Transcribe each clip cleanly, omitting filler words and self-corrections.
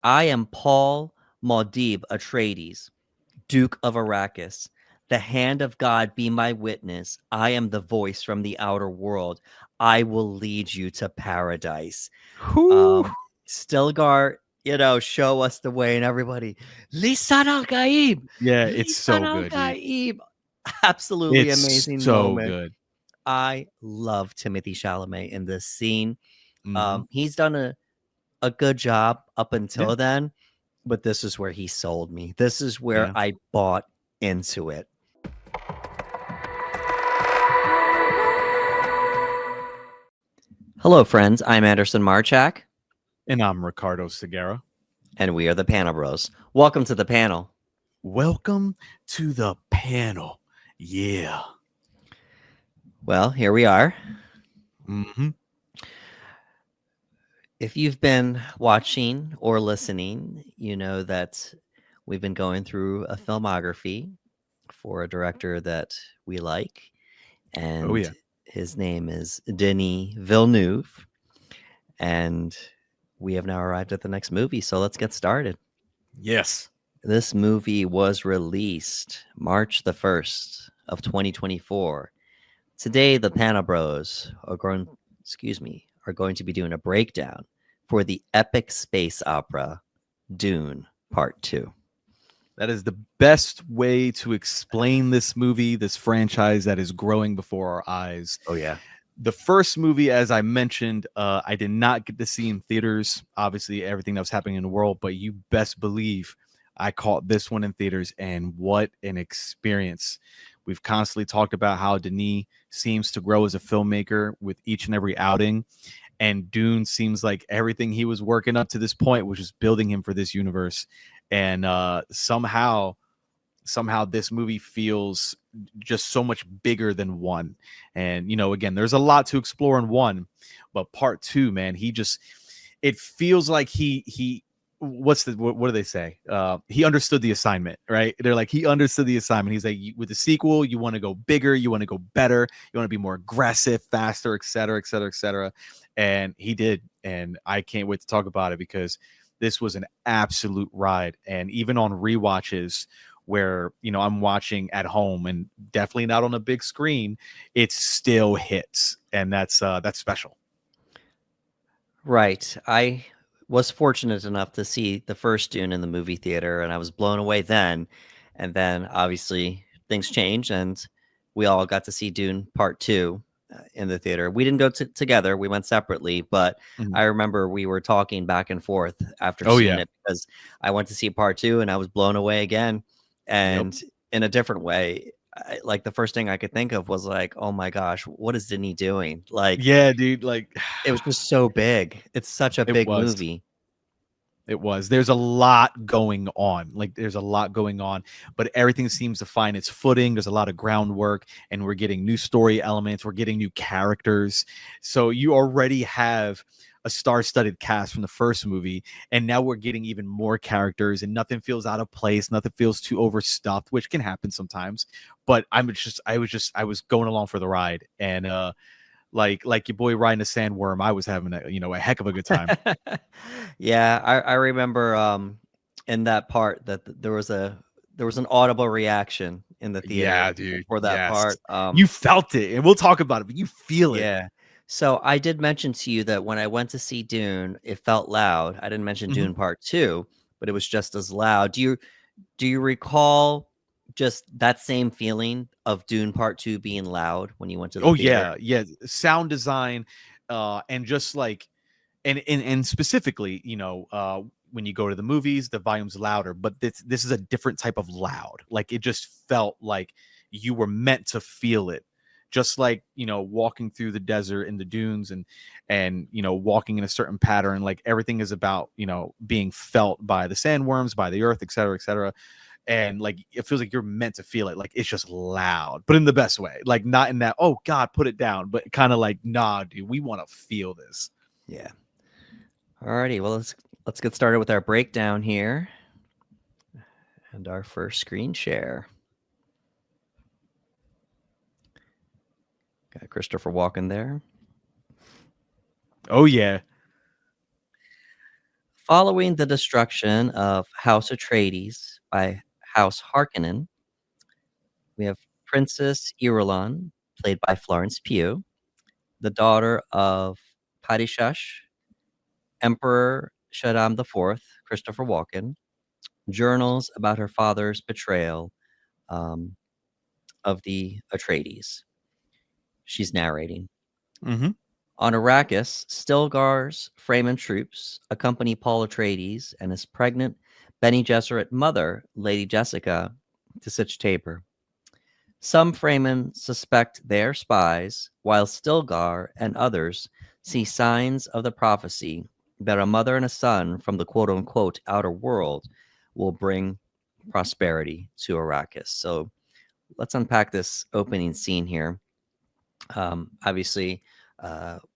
I am Paul Maudib Atreides, Duke of Arrakis. The hand of God be my witness. I am the voice from the outer world. I will lead you to paradise. Whoo. Stilgar, show us the way, and everybody, Lisan al-Gaib, Yeah, it's Lisan so good, dude. al-Gaib. Absolutely It's amazing so moment. good. I love Timothée Chalamet in this scene. Hmm. He's done a good job up Yeah, until then, but this is where he sold me. This is where yeah. I bought into it. Hello, friends. I'm Anderson Marchak, And I'm Ricardo Segura. and we are the Panel Bros. Welcome to the panel. Welcome to the panel. Yeah. Well, here we are. Hmm. If you've been watching or listening, you know that we've been going through a filmography for a director that we like, Oh and yeah. his name is Denis Villeneuve. And we have now arrived at the next movie, so let's get started. Yes. This movie was released March the 1st of 2024. Today, the Panel Bros are going to be doing a breakdown for the epic space opera Dune Part 2. That is the best way to explain this movie, this franchise that is growing before our eyes. Oh yeah. The first movie, as I mentioned, I did not get to see in theaters. Obviously, everything that was happening in the world, but you best believe I caught this one in theaters, and what an experience. We've constantly talked about how Denis seems to grow as a filmmaker with each and every outing, and Dune seems like everything he was working up to this point was just building him for this universe. And somehow this movie feels just so much bigger than one. And again, there's a lot to explore in one, but part two, man, it feels like he what do they say, he understood the assignment, right? They're like, he understood the assignment. He's like, with the sequel, you want to go bigger, you want to go better, you want to be more aggressive, faster, etc., etc., etc. And he did, and I can't wait to talk about it, because this was an absolute ride. And even on rewatches, where I'm watching at home and definitely not on a big screen, it still hits, and that's special. Right. I was fortunate enough to see the first Dune in the movie theater, and I was blown away then. And then obviously things changed, and we all got to see Dune Part 2 in the theater. We didn't go together, we went separately, but Mhm. I remember we were talking back and forth after Oh seeing yeah. it, because I went to see Part 2 and I was blown away again. Yep. And in a different way, like the first thing I could think of was like, oh my gosh, what is Denis doing? Like, Yeah, dude, like it was just so big. It's such a it big was. movie. It was. There's a lot going on. Like, there's a lot going on, but everything seems to find its footing. There's a lot of groundwork, and we're getting new story elements. We're getting new characters. So you already have a star-studded cast from the first movie, and now we're getting even more characters, and nothing feels out of place. Nothing feels too overstuffed, which can happen sometimes. But I was going along for the ride, and like your boy riding a sandworm, I was having a heck of a good time. Yeah, I remember in that part that there was an audible reaction in the Yeah, theater dude. for that Yes. part. You felt it, and we'll talk about it, but you feel it. Yeah. So I did mention to you that when I went to see Dune, it felt loud. I didn't mention Mhm. Dune Part 2, but it was just as loud. Do you recall just that same feeling of Dune Part 2 being loud when you went to the Oh, theater? yeah, yeah, sound design, and just, like, and specifically, when you go to the movies, the volume's louder, but this is a different type of loud. Like, it just felt like you were meant to feel it. Just like, walking through the desert in the dunes, and walking in a certain pattern, like, everything is about, being felt by the sandworms, by the earth, etc., etc. And, like, it feels like you're meant to feel it. Like, it's just loud, but in the best way. Like, not in that, oh God, put it down, but kind of like, nah, dude, we want to feel this. Yeah. Alrighty, well let's get started with our breakdown here and our first screen share. Got Christopher Walken there. Oh yeah. Following the destruction of House Atreides by House Harkonnen, we have Princess Irulan, played by Florence Pugh, the daughter of Padishah, Emperor Shaddam IV, Christopher Walken, journals about her father's betrayal um, of the Atreides. She's narrating. Mm-hmm. On Arrakis, Stilgar's Fremen troops accompany Paul Atreides and his pregnant Bene Gesserit mother, Lady Jessica, to Sitch Tabor. Some Fremen suspect they're spies, while Stilgar and others see signs of the prophecy that a mother and a son from the quote-unquote outer world will bring prosperity to Arrakis. So let's unpack this opening scene here. Obviously,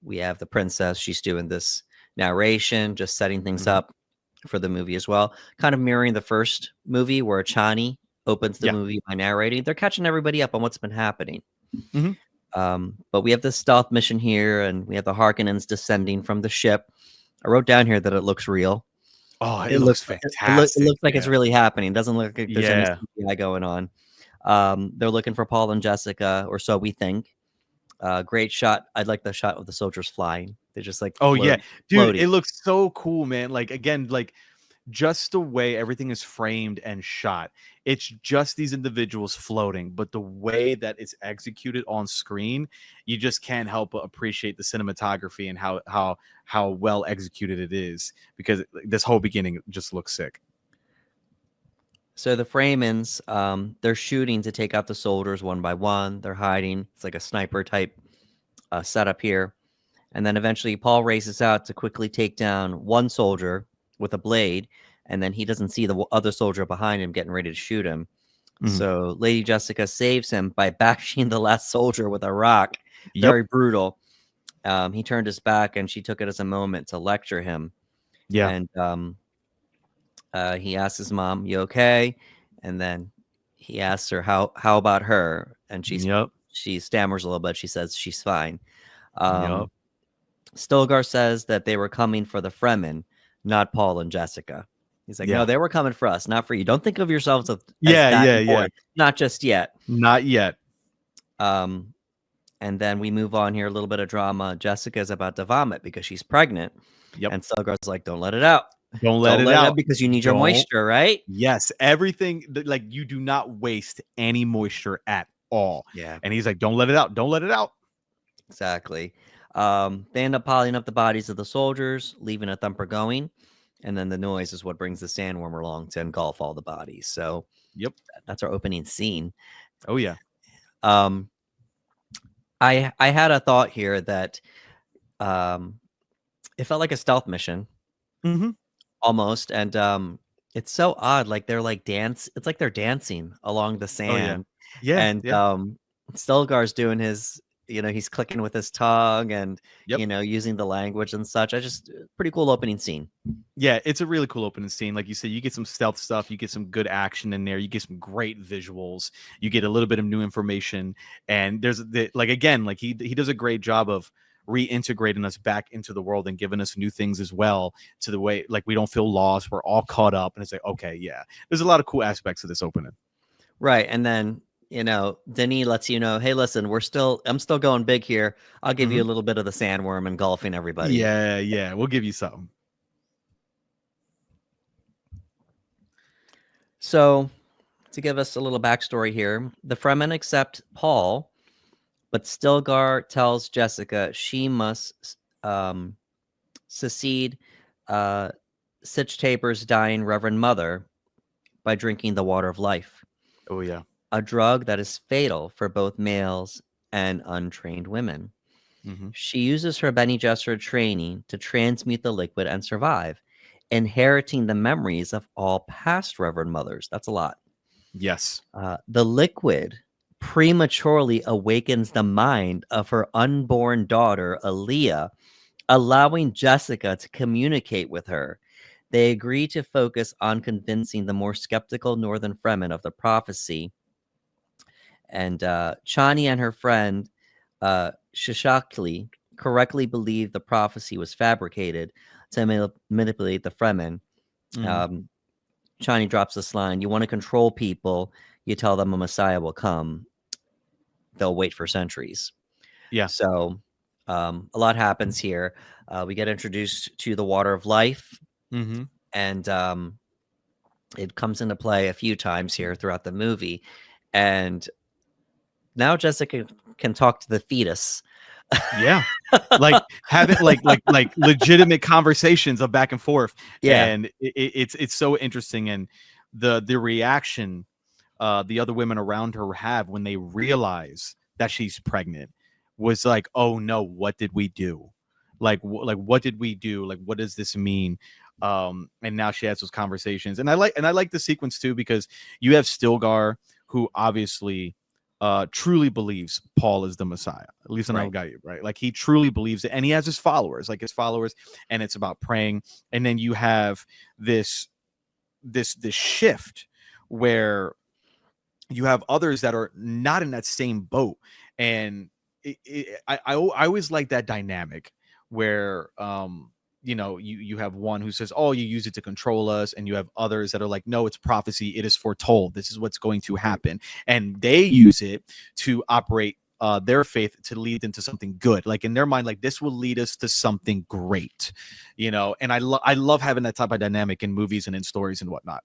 we have the princess. She's doing this narration, just setting things Mm-hmm. up for the movie as well. Kind of mirroring the first movie where Channi opens the Yeah. movie by narrating. They're catching everybody up on what's been happening. Mm-hmm. But we have this stealth mission here, and we have the Harkonnens descending from the ship. I wrote down here that it looks real. Oh, it It looks looks it fantastic. looks like it's Yeah. really happening. It doesn't look like there's any Yeah. CGI going on. They're looking for Paul and Jessica, or so we think. Great shot. I like the shot of the soldiers flying. They're just like Oh yeah, dude, floating. it looks so cool, man. Like again, like just the way everything is framed and shot. It's just these individuals floating, but the way that it's executed on screen, you just can't help but appreciate the cinematography and how well executed it is, because this whole beginning just looks sick. So the Fremens, they're shooting to take out the soldiers one by one. They're hiding. It's like a sniper type setup here. And then eventually Paul races out to quickly take down one soldier with a blade. And then he doesn't see the other soldier behind him getting ready to shoot him. Mhm. So Lady Jessica saves him by bashing the last soldier with a rock. Yep. Very brutal. He turned his back and she took it as a moment to lecture him. Yeah. And he asked his mom, "You okay?" And then he asks her, "How about her?" And Yep. she stammers a little bit. She says she's fine. Yep. Stilgar says that they were coming for the Fremen, not Paul and Jessica. He's like, "No, Yeah. they were coming for us, not for you. Don't think of yourselves as Yeah. that Yeah. Yeah. important. Not just yet." Not yet. And then we move on here, a little bit of drama. Jessica's about to vomit because she's pregnant. Yep. And Stilgar's like, "Don't let it out. Don't let it let out because you need your Don't- moisture, right?" Yes, everything like you do not waste any moisture at all. Yeah, And he's like, "Don't let it out. Don't let it out." exactly. They end up piling up the bodies of the soldiers, leaving a thumper going. And then the noise is what brings the sandworm along to engulf all the bodies. So Yep. that's our opening scene. Oh yeah. Um, I had a thought here that it felt like a stealth mission Mm-hmm. almost, and it's so odd. Like they're like it's like they're dancing along the Oh yeah. sand, Yeah. and Yeah. Stilgar's doing his, he's clicking with his tongue and Yep. using the language and such. I just pretty cool opening scene. Yeah, it's a really cool opening scene. Like you said, you get some stealth stuff, you get some good action in there, you get some great visuals, you get a little bit of new information, and there's like again, like he does a great job of reintegrating us back into the world and giving us new things as well, to the way like we don't feel lost, we're all caught up, and it's like, okay, yeah, there's a lot of cool aspects of this opening. Right, and then Denis lets you know, hey, listen, I'm still going big here. I'll give you a little bit of the sandworm engulfing everybody. Yeah, we'll give you something. So, to give us a little backstory here, the Fremen accept Paul, but Stilgar tells Jessica she must succeed Sitch Tabor's dying Reverend Mother by drinking the water of life, Oh yeah. a drug that is fatal for both males and untrained women. Mm-hmm. She uses her Bene Gesserit training to transmute the liquid and survive, inheriting the memories of all past Reverend Mothers. That's a lot. Yes. The liquid prematurely awakens the mind of her unborn daughter, Alia, allowing Jessica to communicate with her. They agree to focus on convincing the more skeptical Northern Fremen of the prophecy. And Channi and her friend Shishakli correctly believed the prophecy was fabricated to manipulate the Fremen. Mhm. Um, Channi drops this line: "You want to control people, you tell them a Messiah will come. They'll wait for centuries." Yeah. So a lot happens here. We get introduced to the water of life, Mhm. and it comes into play a few times here throughout the movie. And now Jessica can talk to the fetus. Yeah. Like having like legitimate conversations of back and forth, Yeah, and it's so interesting, and the reaction the other women around her have when they realize that she's pregnant was like, oh no, what did we do? Like what did we do? Like what does this mean? And now she has those conversations, and I like the sequence too, because you have Stilgar, who obviously truly believes Paul is the Messiah, Lisan right. al-Gaib, right? Like he truly believes it, and he has his followers, and it's about praying. And then you have this shift where you have others that are not in that same boat, and I always like that dynamic where you have one who says, oh, you use it to control us, and you have others that are like, no, it's prophecy, it is foretold, this is what's going to happen, and they use it to operate their faith to lead into something good, like in their mind, like this will lead us to something great, and I love having that type of dynamic in movies and in stories and whatnot.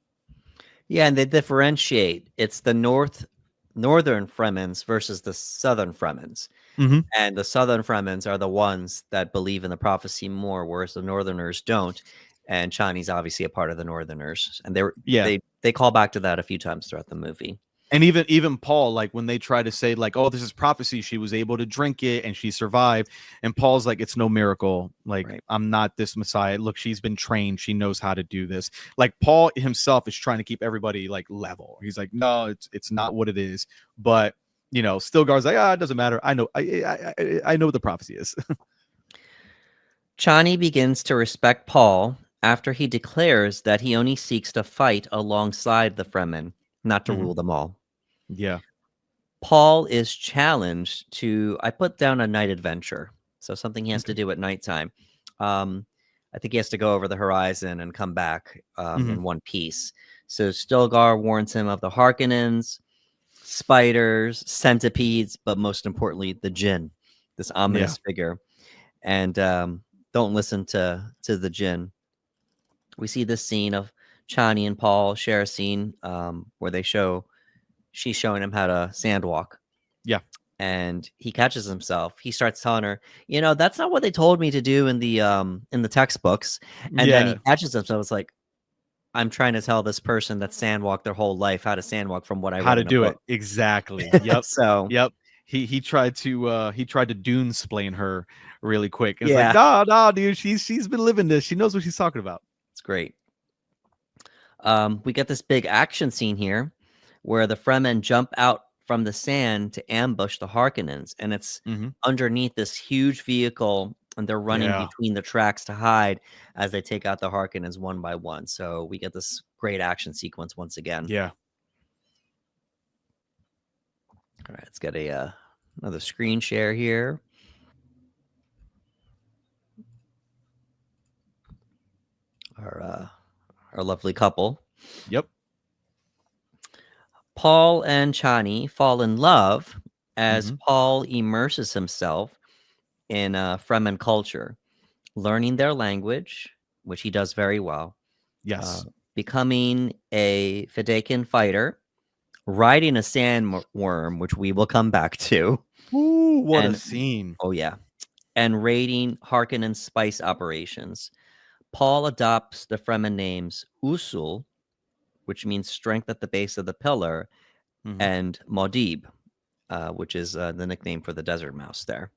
Yeah, and they differentiate. It's the northern Fremens versus the southern Fremens. Mm-hmm. And the southern Fremens are the ones that believe in the prophecy more, whereas the northerners don't. And Channi's obviously a part of the northerners. And Yeah. they call back to that a few times throughout the movie. And even Paul, like when they try to say like, oh, this is prophecy, she was able to drink it and she survived, and Paul's like, it's no miracle, like Right. I'm not this Messiah, look, she's been trained, she knows how to do this. Like Paul himself is trying to keep everybody like level. He's like, no, it's not what it is. But Stilgar's like, it doesn't matter, I know, I know what the prophecy is. Channi begins to respect Paul after he declares that he only seeks to fight alongside the Fremen, not to Mhm. rule them all. Yeah. Paul is challenged to, I put down a night adventure, so something he has to Okay. do at nighttime. I think he has to go over the horizon and come back Mhm. in one piece. So Stilgar warns him of the Harkonnens, spiders, centipedes, but most importantly, the Jinn, this Yeah. ominous figure. And don't listen to the Jinn. We see this scene of Chani and Paul share a scene where she's showing him how to sandwalk, Yeah. and he catches himself. He starts telling her, that's not what they told me to do in the textbooks. And then he Yeah. catches himself. It's like, I'm trying to tell this person that sandwalked their whole life how to sandwalk from what I How read to in a do book. it exactly. Yep. So Yep. He tried to Dune splain her really quick. It's like, yeah, no, no, dude, she's been living this, she knows what she's talking about. it's great. We get this big action scene here where the Fremen jump out from the sand to ambush the Harkonnens, and it's Mhm. underneath this huge vehicle, and they're running Yeah. between the tracks to hide as they take out the Harkonnens one by one. So we get this great action sequence once again. Yeah. All right, let's get another screen share here. Our lovely couple. Yep. Paul and Chani fall in love as Mhm. Paul immerses himself in Fremen culture, learning their language, which he does very well, uh, Yes. becoming a Fedakan fighter, riding a sandworm, which we will come back to, Ooh, what a and scene. oh yeah, and raiding Harkonnen spice operations. Paul adopts the Fremen names Usul, which means strength at the base of the pillar, Mhm. and Modib, which is the nickname for the desert mouse there.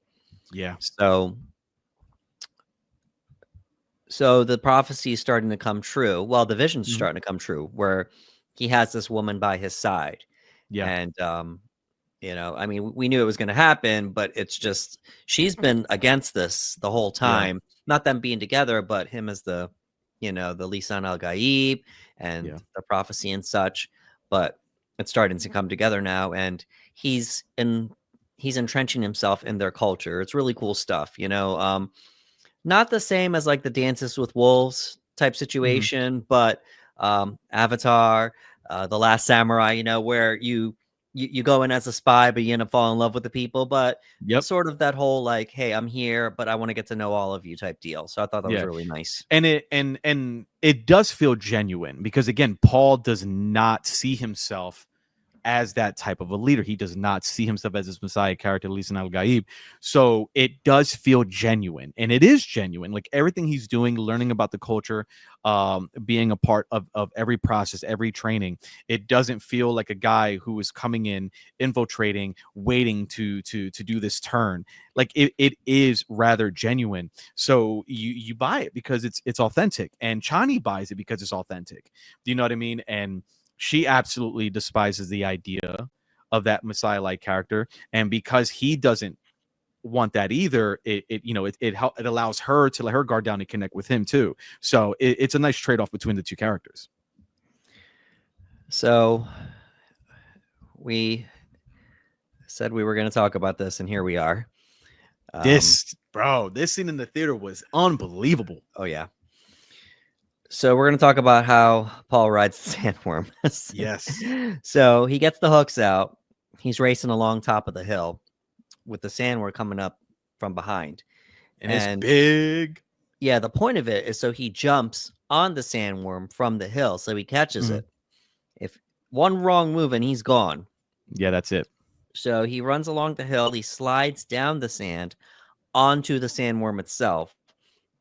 Yeah. So So the prophecy is starting to come true. Well, the vision's Mhm. starting to come true where he has this woman by his side. Yeah. And I mean, we knew it was going to happen, but it's just she's been against this the whole Yeah. time. Not them being together, but him as the Lisan al-Gaib and Yeah. the prophecy and such. But it's starting to come together now, and he's he's entrenching himself in their culture. It's really cool stuff, you know. Not the same as like the Dances with Wolves type Mhm. situation, but Avatar, The Last Samurai, you know, where you go in as a spy, but you end up falling in love with the people, but Yep. sort of that whole like, hey, I'm here, but I want to get to know all of you type deal. So I thought that was Yeah. really nice. And it does feel genuine because again, Paul does not see himself as that type of a leader. He does not see himself as this Messiah character, Lisan al-Gaib. So it does feel genuine, and it is genuine. Like everything he's doing, learning about the culture, being a part of every process, every training. It doesn't feel like a guy who is coming in, infiltrating, waiting to do this turn. Like it is rather genuine. So you buy it because it's authentic, and Channi buys it because it's authentic. Do you know what I mean? And she absolutely despises the idea of that Messiah-like character, and because he doesn't want that either, it allows her to let her guard down and connect with him too. So it's a nice trade-off between the two characters. So we said we were going to talk about this, and here we are. This scene in the theater was unbelievable. Oh yeah. So we're going to talk about how Paul rides the sandworm. Yes. So he gets the hooks out. He's racing along top of the hill with the sandworm coming up from behind. And it's big. Yeah, the point of it is so he jumps on the sandworm from the hill, so he catches Mhm. it. If one wrong move and he's gone. Yeah, that's it. So he runs along the hill, he slides down the sand onto the sandworm itself,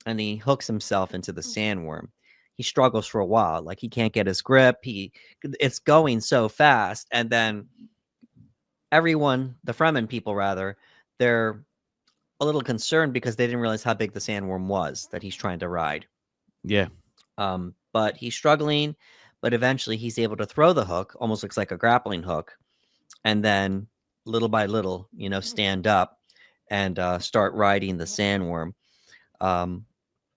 and he hooks himself into the sandworm. He struggles for a while, like he can't get his grip. It's going so fast, and then everyone, the Fremen people rather, they're a little concerned because they didn't realize how big the sandworm was that he's trying to ride. Yeah. But he's struggling, but eventually he's able to throw the hook, almost looks like a grappling hook, and then little by little, stand up and start riding the sandworm.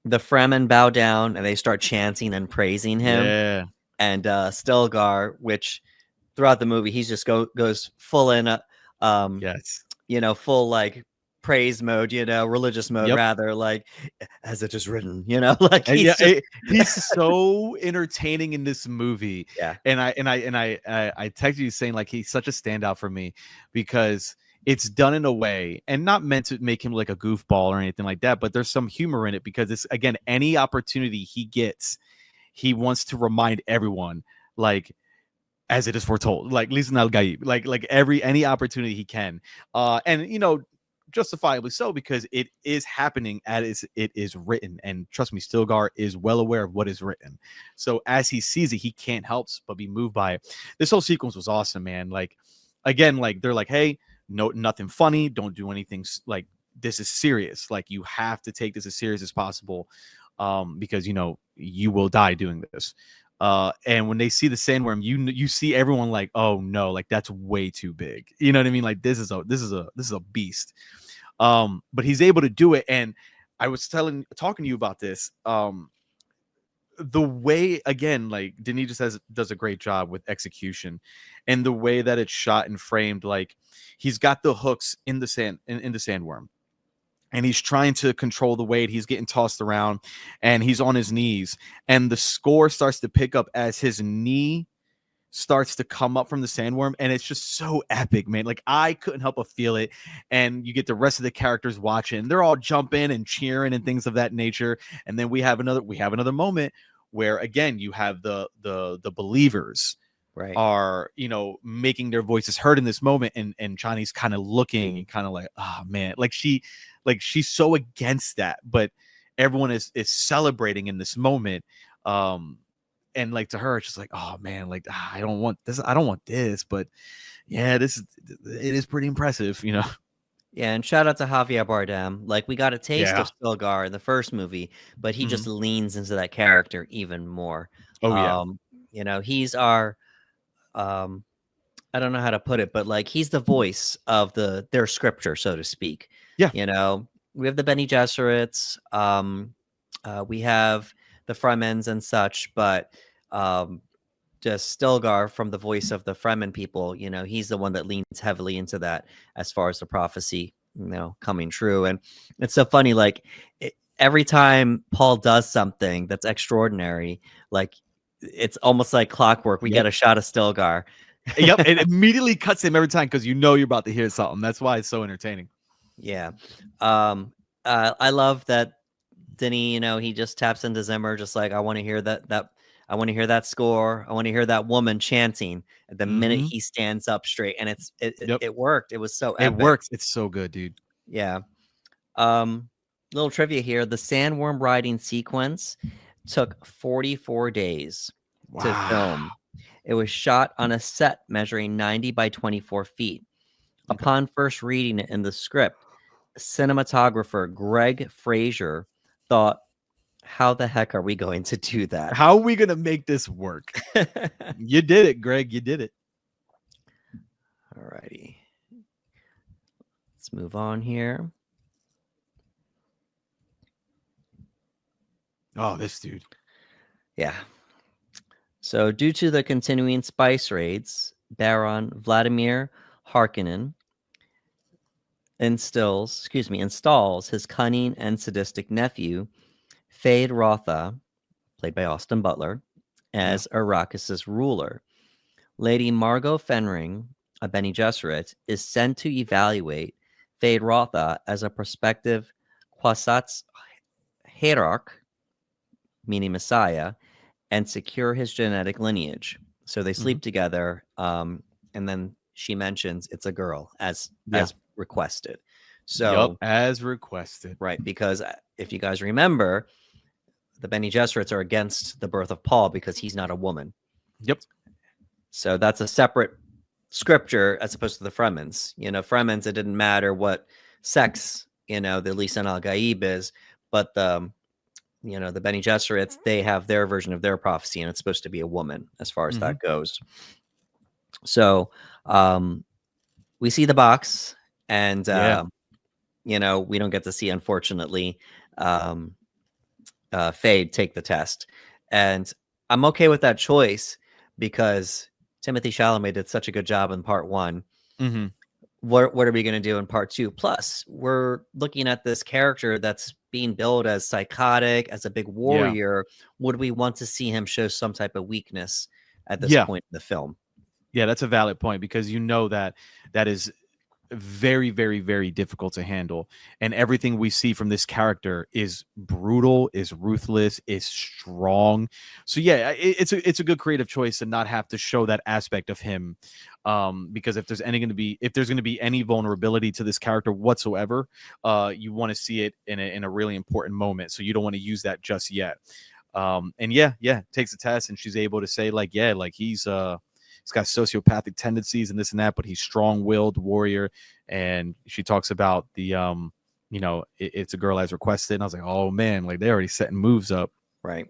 The Fremen bow down and they start chanting and praising him. Yeah. And Stilgar, which throughout the movie he's just goes full in, Yes. full like praise mode, religious mode Yep. rather, like as it is written, like And he's just he's so entertaining in this movie. yeah. And I texted you saying like he's such a standout for me because it's done in a way and not meant to make him like a goofball or anything like that, but there's some humor in it because it's again any opportunity he gets, he wants to remind everyone like as it is foretold, like Lisan al-Gaib, like any opportunity he can. And justifiably so because it is happening as it is written, and trust me, Stilgar is well aware of what is written. So as he sees it, he can't help but be moved by it. This whole sequence was awesome, man. Like again, like they're like, hey, no, nothing funny, don't do anything like this is serious. Like you have to take this as serious as possible, because you will die doing this. And when they see the sandworm, you see everyone like, oh no, like that's way too big. You know what I mean? Like this is a beast. But he's able to do it. And I was talking to you about this. The way again, like Denis just does a great job with execution, and the way that it's shot and framed. Like he's got the hooks in the sand in the sandworm, and he's trying to control the weight. He's getting tossed around and he's on his knees, and the score starts to pick up as his knee starts to come up from the sandworm, and it's just so epic, man. Like I couldn't help but feel it. And you get the rest of the characters watching, they're all jumping and cheering and things of that nature. And then we have another moment where again you have the believers Right. are making their voices heard in this moment, and Channi's kind of looking and kind of like, oh man, like she's so against that, but everyone is celebrating in this moment. And like to her it's just like, oh man, like I don't want this, but yeah, it is pretty impressive. Yeah, and shout out to Javier Bardem. Like we got a taste Yeah. of Stilgar in the first movie, but he just Mhm. leans into that character even more. Oh yeah. He's our um I don't know how to put it, but like he's the voice of their scripture, so to speak. Yeah. We have the Bene Gesserits, we have the Fremens and such, but just Stilgar from the voice of the Fremen people, you know, he's the one that leans heavily into that as far as the prophecy, you know, coming true. And it's so funny, like every time Paul does something that's extraordinary, like it's almost like clockwork. We get a shot of Stilgar. Yep, it immediately cuts him every time because you know you're about to hear something. That's why it's so entertaining. Yeah. I love that Denny, you know, he just taps into Zimmer, just like, I want to hear that I want to hear that score. I want to hear that woman chanting at the minute he stands up straight. And it worked. It was so epic. It works. It's so good, dude. Yeah. Little trivia here. The sandworm riding sequence took 44 days to film. It was shot on a set measuring 90 by 24 feet. Okay. Upon first reading it in the script, cinematographer Greg Fraser thought, how the heck are we going to do that? How are we going to make this work? You did it, Greg. You did it. All righty. Let's move on here. Oh, this dude. Yeah. So due to the continuing spice raids, Baron Vladimir Harkonnen installs his cunning and sadistic nephew, Feyd-Rautha, played by Austin Butler, as Arrakis's ruler. Lady Margot Fenring, a Bene Gesserit, is sent to evaluate Feyd-Rautha as a prospective Kwisatz Haderach, meaning Messiah, and secure his genetic lineage. So they sleep together, and then she mentions it's a girl as requested. So as requested, right? Because if you guys remember, the Bene Gesserits are against the birth of Paul because he's not a woman. Yep. So that's a separate scripture as opposed to the Fremens. You know, Fremens, it didn't matter what sex, you know, the Lisan al-Gaib is, but the Bene Gesserits, they have their version of their prophecy, and it's supposed to be a woman as far as that goes. So we see the box, and you know, we don't get to see, unfortunately, Feyd take the test. And I'm okay with that choice because Timothée Chalamet did such a good job in part one. What are we going to do in part two? Plus, we're looking at this character that's being billed as psychotic, as a big warrior. Would we want to see him show some type of weakness at this point in the film? Yeah, that's a valid point, because you know that is very, very, very difficult to handle, and everything we see from this character is brutal, is ruthless, is strong. So yeah, it's a good creative choice to not have to show that aspect of him, because if there's going to be any vulnerability to this character whatsoever, you want to see it in a really important moment, so you don't want to use that just yet. And takes a test, and she's able to say he's got sociopathic tendencies and this and that, but he's strong-willed warrior. And she talks about the, it's a girl as requested. And I was like, oh man, like they're already setting moves up. Right.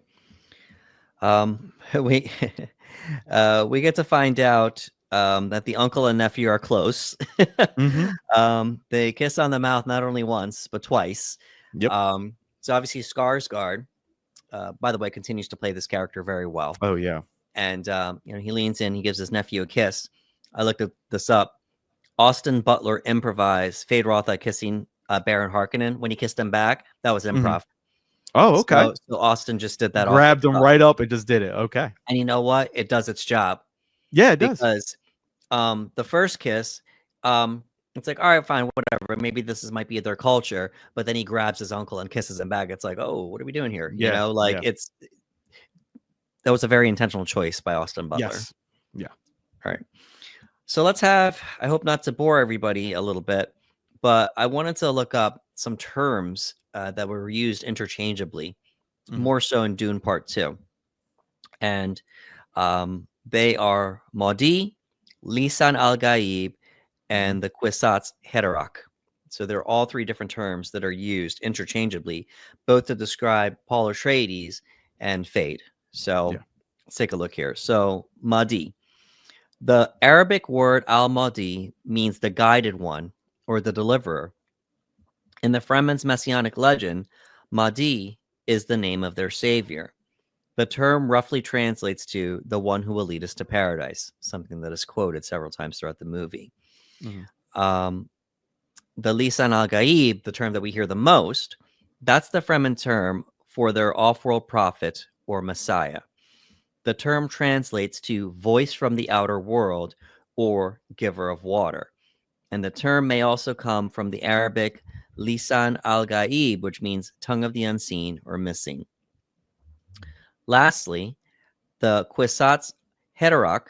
We get to find out that the uncle and nephew are close. They kiss on the mouth not only once but twice. Yep. So obviously Skarsgård, by the way, continues to play this character very well. Oh yeah. And he leans in, he gives his nephew a kiss. I looked this up. Austin Butler improvised Feyd-Rautha kissing Baron Harkonnen. When he kissed him back, that was improv. Oh, okay. So Austin just did that. Grabbed him right up and just did it. Okay. And you know what? It does its job. Yeah, it does. Because the first kiss, it's like, all right, fine, whatever. Maybe this might be their culture. But then he grabs his uncle and kisses him back. It's like, oh, what are we doing here? Yeah, that was a very intentional choice by Austin Butler. Yes. Yeah. All right. So let's have, I hope not to bore everybody a little bit, but I wanted to look up some terms that were used interchangeably, more so in Dune Part 2. And they are Mahdi, Lisan al-Gaib, and the Kwisatz Haderach. So they're all three different terms that are used interchangeably, both to describe Paul Atreides and Feyd. So let's take a look here. So Mahdi. The Arabic word al-Mahdi means the guided one or the deliverer. In the Fremen's messianic legend, Mahdi is the name of their savior. The term roughly translates to the one who will lead us to paradise, something that is quoted several times throughout the movie. Um, the Lisan al-Gaib, the term that we hear the most, that's the Fremen term for their off-world prophet or Messiah. The term translates to voice from the outer world or giver of water. And the term may also come from the Arabic Lisan al-Gaib, which means tongue of the unseen or missing. Lastly, the Kwisatz Haderach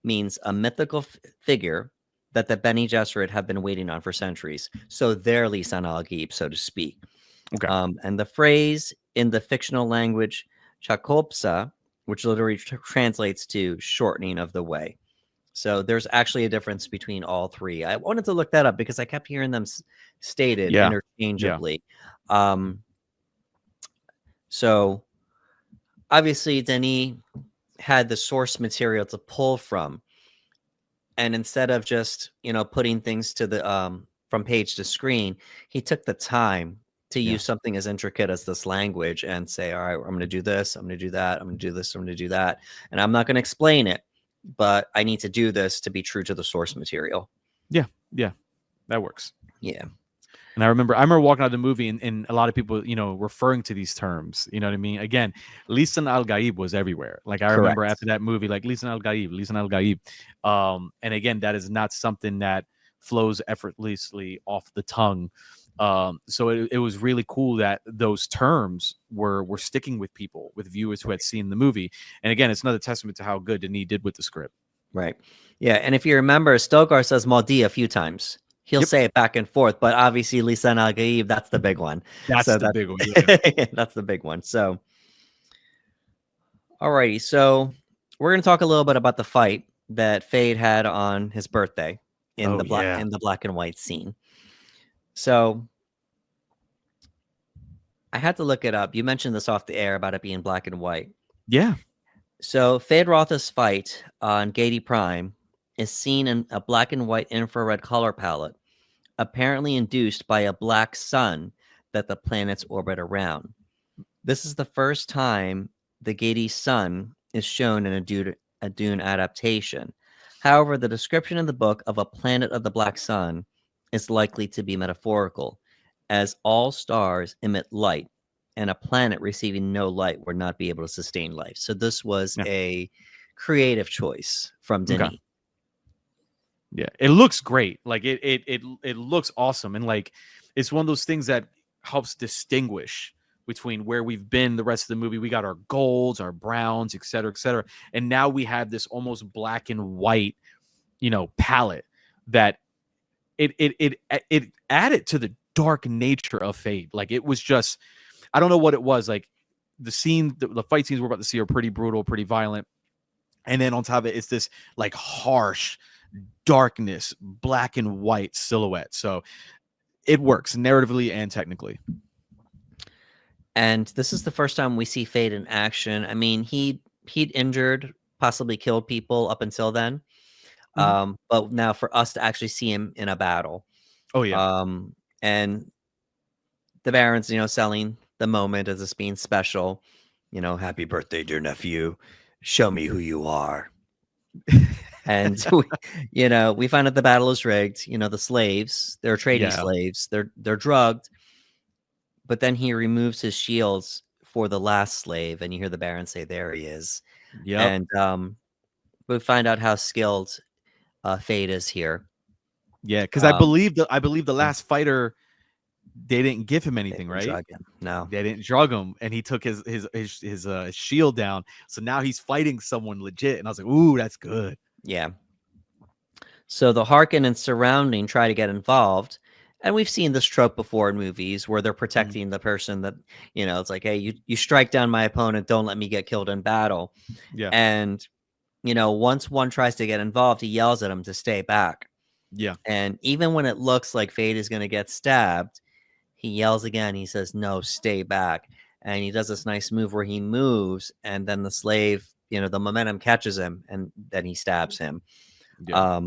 means a mythical figure that the Bene Gesserit have been waiting on for centuries. So they're Lisan al-Gaib, so to speak. Okay. And the phrase in the fictional language Chakopsa, which literally translates to shortening of the way. So there's actually a difference between all three. I wanted to look that up because I kept hearing them stated interchangeably. So obviously Denis had the source material to pull from, and instead of just putting things to the from page to screen, he took the time to use something as intricate as this language and say, all right, I'm going to do this, I'm going to do that, I'm going to do this, I'm going to do that, and I'm not going to explain it, but I need to do this to be true to the source material. Yeah, that works. Yeah. And I remember walking out of the movie and a lot of people, referring to these terms. You know what I mean? Again, Lisan al-Gaib was everywhere. Like I remember after that movie, like Lisan al-Gaib, Lisan al-Gaib. And again, that is not something that flows effortlessly off the tongue. So it was really cool that those terms were sticking with people, with viewers who had seen the movie. And again, it's another testament to how good Denis did with the script. Right. Yeah. And if you remember, Stilgar says Mahdi a few times. He'll say it back and forth, but obviously Lisan al-Gaib, that's the big one. That's the big one. Yeah. That's the big one. So, alrighty. So we're going to talk a little bit about the fight that Feyd had on his birthday in the black and white scene. So I had to look it up. You mentioned this off the air about it being black and white. Yeah. So Feyd-Rautha's fight on Gedi Prime is seen in a black and white infrared color palette, apparently induced by a black sun that the planets orbit around. This is the first time the Gedi sun is shown in a Dune adaptation. However, the description in the book of a planet of the black sun is likely to be metaphorical, as all stars emit light, and a planet receiving no light would not be able to sustain life. So this was a creative choice from Denis. Okay. Yeah, it looks great. Like it looks awesome, and like it's one of those things that helps distinguish between where we've been the rest of the movie. We got our golds, our browns, et cetera, and now we have this almost black and white, palette that it added to the dark nature of Feyd. Like it was just, I don't know what it was. Like the scene, the fight scenes we're about to see are pretty brutal, pretty violent, and then on top of it, it's this like harsh darkness, black and white silhouette. So it works narratively and technically. And this is the first time we see Feyd in action. I mean, he'd injured, possibly killed people up until then. But now for us to actually see him in a battle. Oh yeah. And the Baron's, selling the moment as this being special. Happy birthday, dear nephew. Show me who you are. And we find out the battle is rigged. The slaves, they're trading slaves. They're drugged. But then he removes his shields for the last slave, and you hear the Baron say, "There he is." Yeah. And we find out how skilled Feyd is here. Yeah, because I believe the last fighter, they didn't give him anything, right? Drug him. No, they didn't drug him, and he took his shield down. So now he's fighting someone legit, and I was like, "Ooh, that's good." Yeah. So the Harkin and surrounding try to get involved. And we've seen this trope before in movies where they're protecting the person that, it's like, hey, you strike down my opponent. Don't let me get killed in battle. Yeah. And, once one tries to get involved, he yells at him to stay back. Yeah. And even when it looks like Feyd is going to get stabbed, he yells again. He says, no, stay back. And he does this nice move where he moves. And then the slave, the momentum catches him and then he stabs him. Yeah.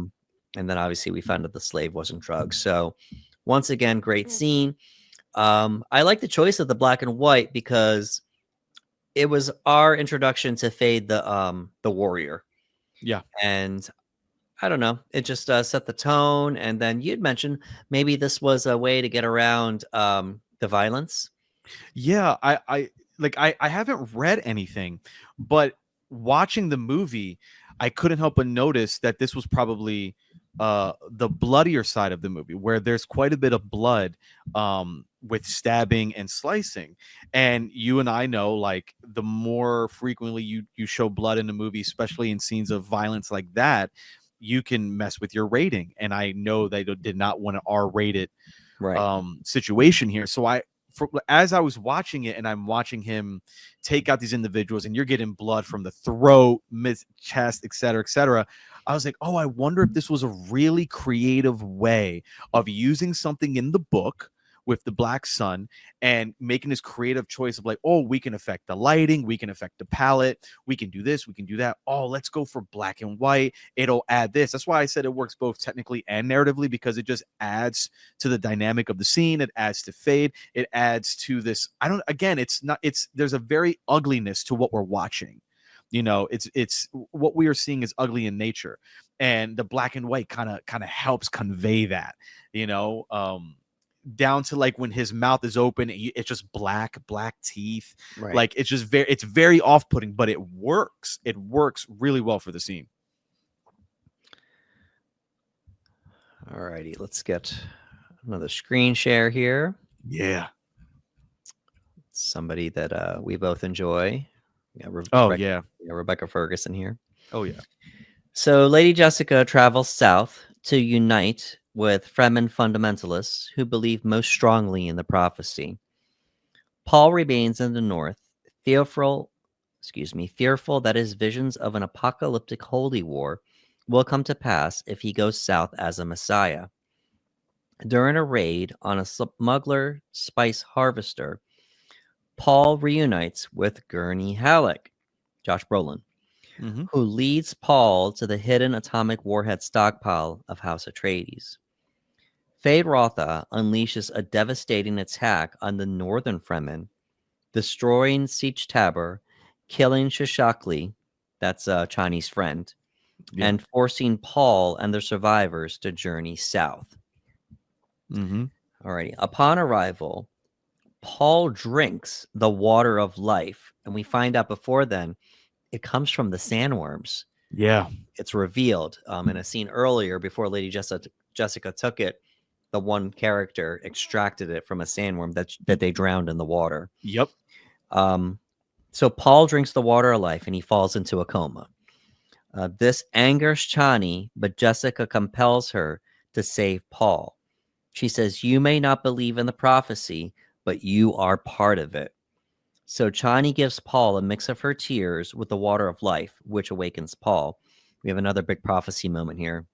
And then obviously we found out the slave wasn't drugged. So once again, great scene. I like the choice of the black and white because it was our introduction to Feyd the warrior. Yeah. And I don't know, it just set the tone. And then you'd mentioned maybe this was a way to get around the violence. Yeah, I haven't read anything, but watching the movie, I couldn't help but notice that this was probably the bloodier side of the movie, where there's quite a bit of blood with stabbing and slicing. And you and I know, like, the more frequently you show blood in a movie, especially in scenes of violence like that, you can mess with your rating. And I know they did not want to R-rate it situation here. So as I was watching it, and I'm watching him take out these individuals, and you're getting blood from the throat, chest, etc., I was like, oh, I wonder if this was a really creative way of using something in the book with the Black Sun and making this creative choice of like, oh, we can affect the lighting, we can affect the palette, we can do this, we can do that. Oh, let's go for black and white. It'll add this. That's why I said it works both technically and narratively, because it just adds to the dynamic of the scene. It adds to Feyd. It adds to this. There's a very ugliness to what we're watching. It's what we are seeing is ugly in nature, and the black and white kind of helps convey that, down to like when his mouth is open, it's just black teeth. Right. Like it's very off-putting, but it works really well for the scene. Alrighty, let's get another screen share here. Yeah. Somebody that we both enjoy. Rebecca Ferguson here. Oh yeah. So Lady Jessica travels south to unite with Fremen fundamentalists who believe most strongly in the prophecy. Paul remains in the north, fearful that his visions of an apocalyptic holy war will come to pass if he goes south as a messiah. During a raid on a smuggler spice harvester, Paul reunites with Gurney Halleck, Josh Brolin, who leads Paul to the hidden atomic warhead stockpile of House Atreides. Feyd-Rautha unleashes a devastating attack on the northern Fremen, destroying Siege Tabor, killing Shishakli, that's Channi's friend, and forcing Paul and the survivors to journey south. Alrighty. Upon arrival, Paul drinks the water of life, and we find out before then it comes from the sandworms. Yeah. It's revealed in a scene earlier before Lady Jessica took it. The one character extracted it from a sandworm that they drowned in the water. Yep. So Paul drinks the water of life and he falls into a coma. This angers Channi, but Jessica compels her to save Paul. She says, "You may not believe in the prophecy, but you are part of it." So Channi gives Paul a mix of her tears with the water of life, which awakens Paul. We have another big prophecy moment here.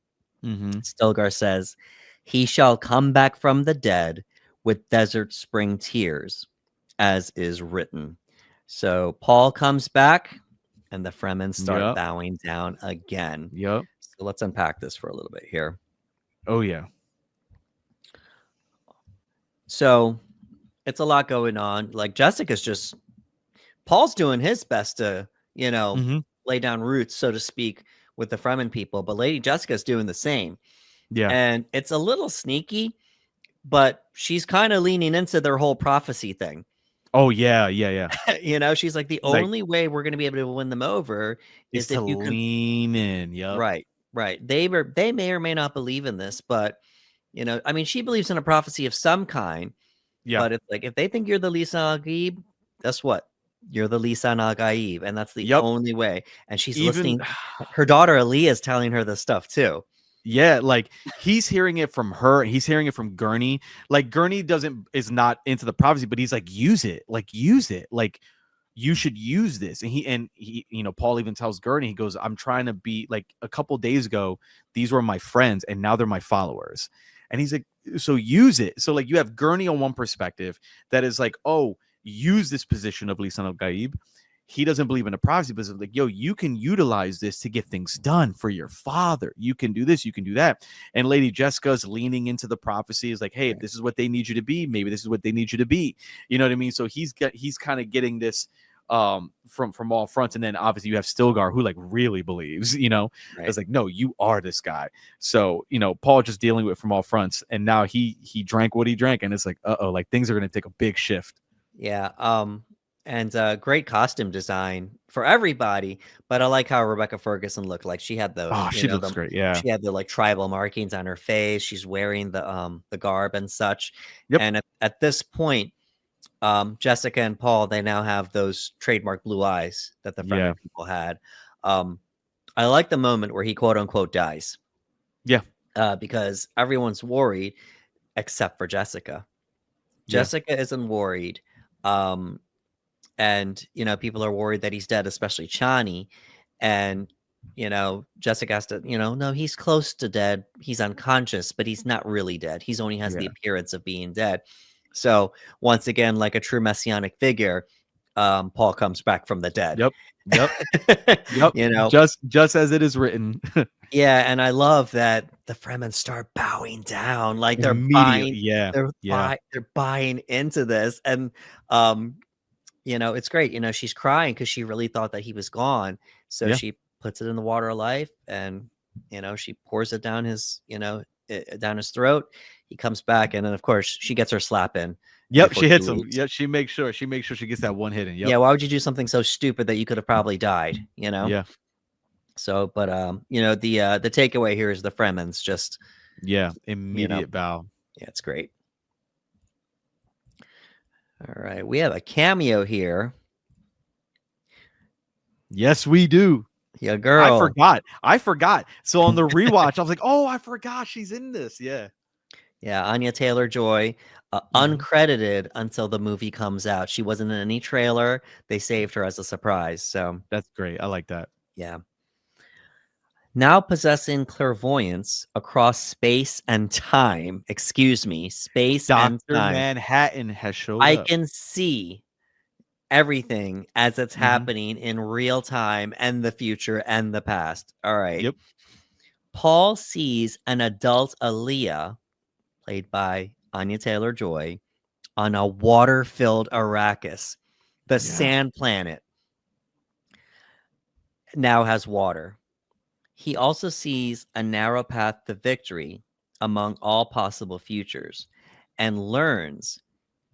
Stilgar says, "He shall come back from the dead with desert spring tears, as is written." So Paul comes back, and the Fremen start bowing down again. Yep. So let's unpack this for a little bit here. Oh, yeah. So it's a lot going on. Like Paul's doing his best to, lay down roots, so to speak, with the Fremen people, but Lady Jessica's doing the same. Yeah. And it's a little sneaky, but she's kind of leaning into their whole prophecy thing. Oh, yeah. She's like, the only way we're going to be able to win them over is to lean in. Yep. Right. They may or may not believe in this, but, she believes in a prophecy of some kind. Yeah. But it's like, if they think you're the Lisan al-Gaib, guess what? You're the Lisan al-Gaib, and that's the only way. And she's listening. Her daughter Alia is telling her this stuff too. Yeah, like he's hearing it from her. He's hearing it from Gurney. Like Gurney is not into the prophecy, but he's like, use it. Like you should use this. And he, Paul even tells Gurney, he goes, "I'm trying to be like, a couple days ago, these were my friends, and now they're my followers." And he's like, so use it. So like you have Gurney on one perspective that is like, oh, use this position of Lisan al-Gaib. He doesn't believe in a prophecy, but it's like, yo, you can utilize this to get things done for your father. You can do this, you can do that. And Lady Jessica's leaning into the prophecy, is like, hey, if this is what they need you to be, maybe this is what they need you to be. You know what I mean? So he's kind of getting this from all fronts. And then obviously you have Stilgar, who like really believes, Right. it's like, no, you are this guy. So Paul just dealing with from all fronts, and now he drank what he drank, and it's like, like things are gonna take a big shift. Yeah. And great costume design for everybody. But I like how Rebecca Ferguson looked. Like she had the, Oh, she looks great. Yeah. she had the like tribal markings on her face. She's wearing the garb and such. Yep. And at this point, Jessica and Paul, they now have those trademark blue eyes that the Fremen people had. I like the moment where he quote unquote dies. Yeah. Because everyone's worried except for Jessica. Jessica isn't worried. And people are worried that he's dead, especially Channi. And Jessica has to, no, he's close to dead. He's unconscious, but he's not really dead. He's only has the appearance of being dead. So once again, like a true messianic figure, Paul comes back from the dead. Yep. Just as it is written. Yeah, and I love that the Fremen start bowing down, like they're buying. They're buying into this, and it's great. She's crying because she really thought that he was gone. So she puts it in the water of life, and she pours it down his down his throat. He comes back, and then of course she gets her slap in. Yep, she hits him. Yep, she makes sure she gets that one hit in. Yep. Yeah, why would you do something so stupid that you could have probably died? Yeah. So, but the takeaway here is the Fremen's just immediate bow. Yeah, it's great. All right, we have a cameo here. Yes, we do. Yeah, girl. I forgot. So on the rewatch, I was like, oh, I forgot she's in this. Yeah. Yeah, Anya Taylor-Joy, uncredited until the movie comes out. She wasn't in any trailer. They saved her as a surprise. So that's great. I like that. Yeah. Now possessing clairvoyance across space and time. Excuse me, space and Dr. time. Manhattan has showed up. I can see everything as it's happening in real time and the future and the past. All right. Yep. Paul sees an adult Alia, played by Anya Taylor-Joy, on a water-filled Arrakis. The sand planet now has water. He also sees a narrow path to victory among all possible futures and learns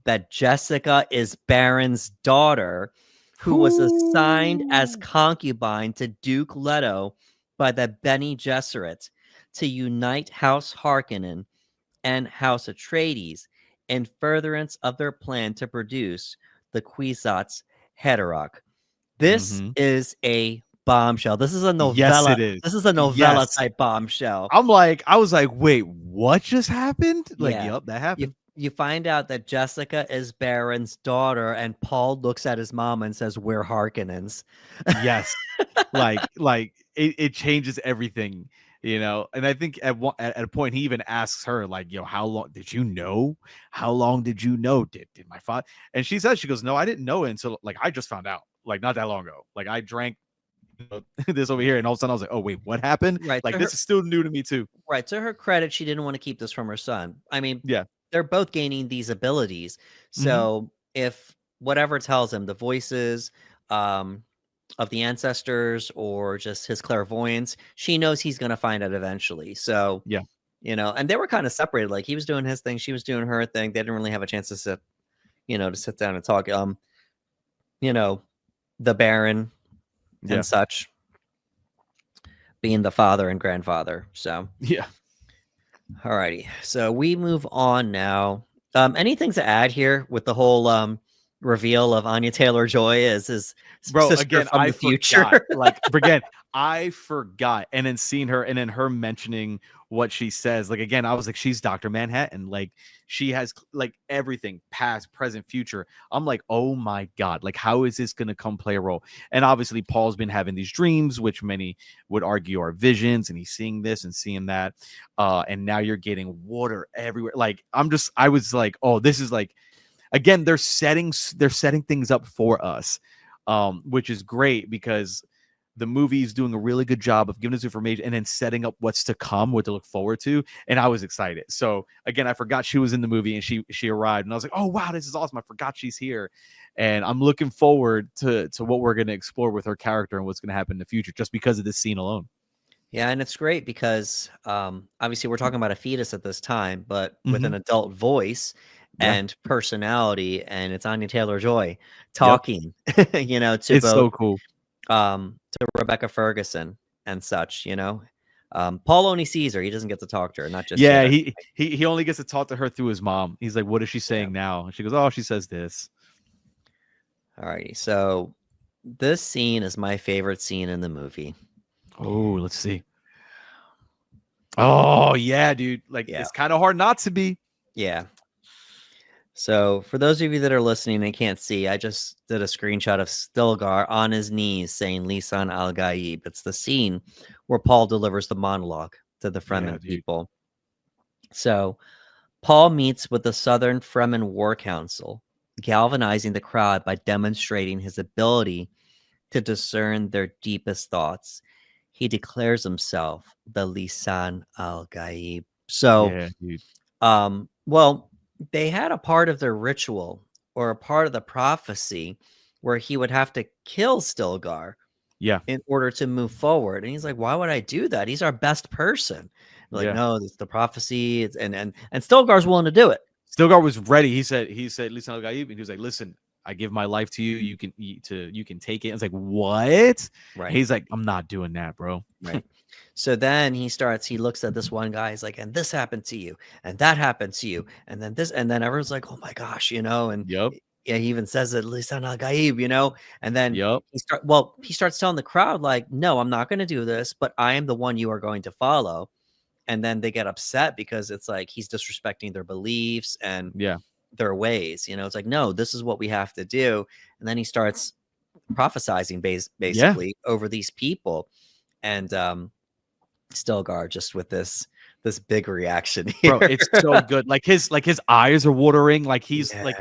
that Jessica is Baron's daughter, who was assigned as concubine to Duke Leto by the Bene Gesserit to unite House Harkonnen and House Atreides in furtherance of their plan to produce the Kwisatz Haderach. This is a bombshell. This is a novella. Yes, it is. This is a novella type bombshell. I was like, wait, what just happened? Like, yep, that happened. You find out that Jessica is Baron's daughter, and Paul looks at his mom and says, "We're Harkonnens." Yes, like it changes everything, And I think at a point he even asks her, like, how long did you know? How long did you know? Did my father? And she says, she goes, no, I didn't know it until like I just found out, like not that long ago. Like I drank this over here, and all of a sudden I was like, oh wait, what happened? Right, like this is still new to me too. Right. To her credit, she didn't want to keep this from her son. I mean, they're both gaining these abilities. So if whatever tells him, the voices of the ancestors or just his clairvoyance, she knows he's going to find out eventually. So, and they were kind of separated. Like he was doing his thing, she was doing her thing. They didn't really have a chance to sit down and talk. The Baron and such being the father and grandfather. So, Alrighty, so we move on now. Anything to add here with the whole reveal of Anya Taylor-Joy as his sister again, from the future? I forgot, and then seeing her, and then her mentioning what she says. Like again, I was like, she's Dr. Manhattan. Like she has like everything, past, present, future. I'm like, oh my god, like how is this gonna come play a role? And obviously, Paul's been having these dreams, which many would argue are visions, and he's seeing this and seeing that. And now you're getting water everywhere. Like I was like, oh, this is like, again, they're setting things up for us, which is great because the movie is doing a really good job of giving us information and then setting up what's to come, what to look forward to. And I was excited. So again, I forgot she was in the movie and she arrived and I was like, oh wow, this is awesome. I forgot she's here. And I'm looking forward to what we're going to explore with her character and what's going to happen in the future just because of this scene alone. Yeah, and it's great because obviously we're talking about a fetus at this time, but with an Mhm. adult voice Yeah. and personality, and it's Anya Taylor-Joy Yep. talking, to It's both so cool. to Rebecca Ferguson and such. Paul only sees her; he doesn't get to talk to her, not just Yeah, yet. he only gets to talk to her through his mom. He's like, "What is she saying now?" And she goes, "Oh, she says this." Alrighty, so this scene is my favorite scene in the movie. Oh, let's see. Oh, yeah, dude. Like Yeah. it's kind of hard not to be. Yeah. So for those of you that are listening and can't see, I just did a screenshot of Stilgar on his knees saying Lisan al-Gaib. It's the scene where Paul delivers the monologue to the Yeah, Fremen dude. people. So Paul meets with the Southern Fremen War Council, galvanizing the crowd by demonstrating his ability to discern their deepest thoughts. He declares himself the Lisan al-Gaib. So, Yeah, dude. well, they had a part of their ritual or a part of the prophecy where he would have to kill Stilgar Yeah, in order to move forward. And he's like, why would I do that? He's our best person. They're like, yeah. no, it's the prophecy. And Stilgar's willing to do it. Stilgar was ready. He said, "Listen, al-Gaib," and he was like, "Listen, I give my life to you. You can take it." I was like, "What?" Right. He's like, "I'm not doing that, bro." Right. So then he looks at this one guy. He's like, and this happened to you, and that happened to you, and then this, and then everyone's like, oh my gosh, and Yep. yeah, he even says it, Lisan al-Gaib, and then Yep. he starts telling the crowd, like, no, I'm not going to do this, but I am the one you are going to follow. And then they get upset because it's like he's disrespecting their beliefs and Yeah. their ways. It's like, no, this is what we have to do. And then he starts prophesizing Yeah. basically over these people. And Stilgar just with this big reaction Bro, here. it's so good. Like his eyes are watering. Like he's like,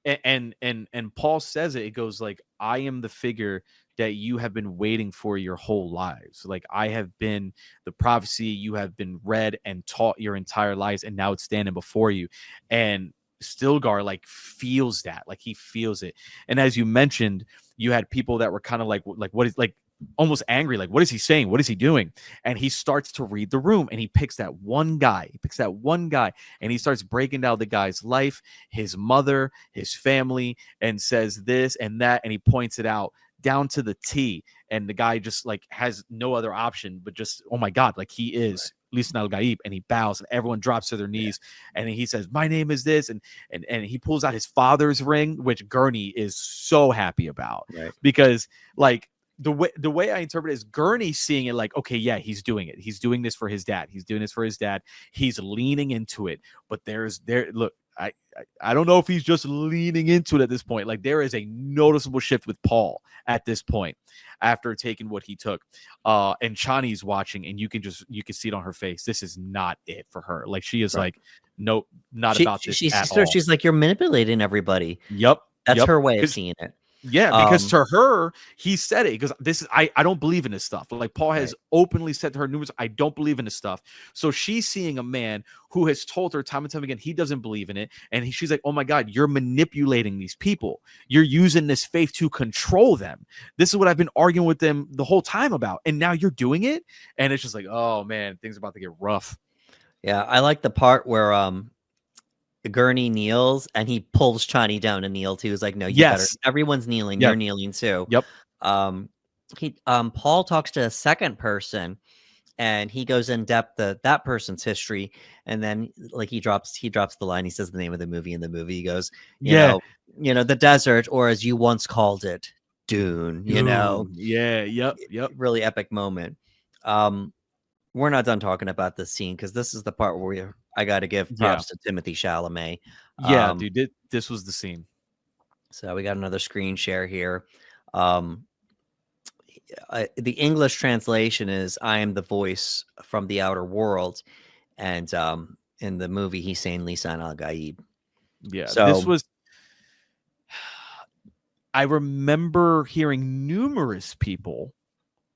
Yeah. and Paul says it. It goes like, "I am the figure that you have been waiting for your whole lives. Like I have been the prophecy you have been read and taught your entire lives, and now it's standing before you." And Stilgar like feels that, like he feels it. And as you mentioned, you had people that were kind of like what is like almost angry, like what is he saying? What is he doing? And he starts to read the room and he picks that one guy. And he starts breaking down the guy's life, his mother, his family, and says this and that, and he points it out down to the T. And the guy just like has no other option but just, oh my God, like he is Lisan al-Gaib, and he bows and everyone drops to their knees. And he says, my name is this. And he pulls out his father's ring, which Gurney is so happy about, Right. because like the way I interpret it is Gurney seeing it like, okay, yeah, he's doing it. He's doing this for his dad. He's leaning into it. But look, I don't know if he's just leaning into it at this point. Like there is a noticeable shift with Paul at this point after taking what he took. And Channi's watching, and you can see it on her face. This is not it for her. Like she is like, nope, not about this at all. She's like, you're manipulating everybody. Yep. That's her way of seeing it. Yeah, because to her, he said it because this is I don't believe in this stuff. Like Paul has openly said to her numerous, I don't believe in this stuff. So she's seeing a man who has told her time and time again he doesn't believe in it, and she's like, oh my God, you're manipulating these people. You're using this faith to control them. This is what I've been arguing with them the whole time about, and now you're doing it. And it's just like, oh man, things are about to get rough. Yeah, I like the part where Gurney kneels and he pulls Channi down to kneel too. He's like, no, you better. Everyone's kneeling. Yep. You're kneeling too. Yep. Paul talks to a second person and he goes in depth to that person's history. And then like he drops the line. He says the name of the movie in the movie. He goes, you know, the desert, or as you once called it, Dune, Yeah. Yep. Really epic moment. We're not done talking about this scene because this is the part where I got to give props to Timothée Chalamet. Yeah, dude, this was the scene. So we got another screen share here. The English translation is "I am the voice from the outer world," and in the movie he's saying Lisan al-Gaib. Yeah, so this was. I remember hearing numerous people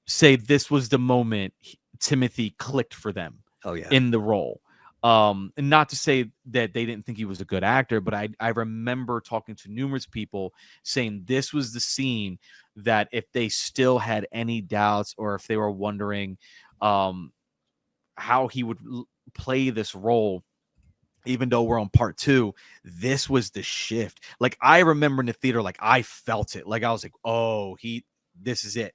say this was the moment Timothy clicked for them Oh yeah. in the role. And not to say that they didn't think he was a good actor, but I remember talking to numerous people saying this was the scene that if they still had any doubts or if they were wondering how he would play this role, even though we're on part 2, this was the shift. Like, I remember in the theater, like, I felt it. Like, I was like, oh, this is it.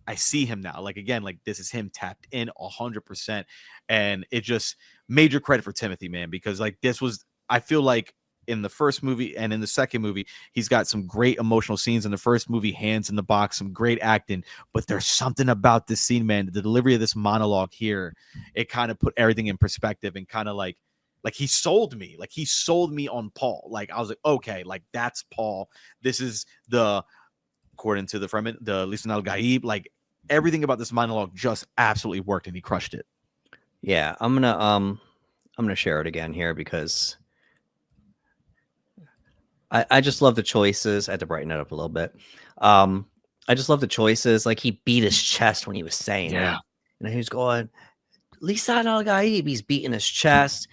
I see him now. Like, again, like, this is him tapped in 100%. And it just major credit for Timothy, man, because like this was, I feel like in the first movie and in the second movie, he's got some great emotional scenes. In the first movie, hands in the box, some great acting, but there's something about this scene, man. The delivery of this monologue here, it kind of put everything in perspective and kind of like he sold me. Like, he sold me on Paul. Like, I was like, okay, like that's Paul. This is according to the Fremen, the Lisan al-Gaib, like everything about this monologue just absolutely worked and he crushed it. Yeah, I'm gonna share it again here because I just love the choices. I had to brighten it up a little bit. I just love the choices. Like, he beat his chest when he was saying it. And he was going, Lisan al-Gaib. He's beating his chest.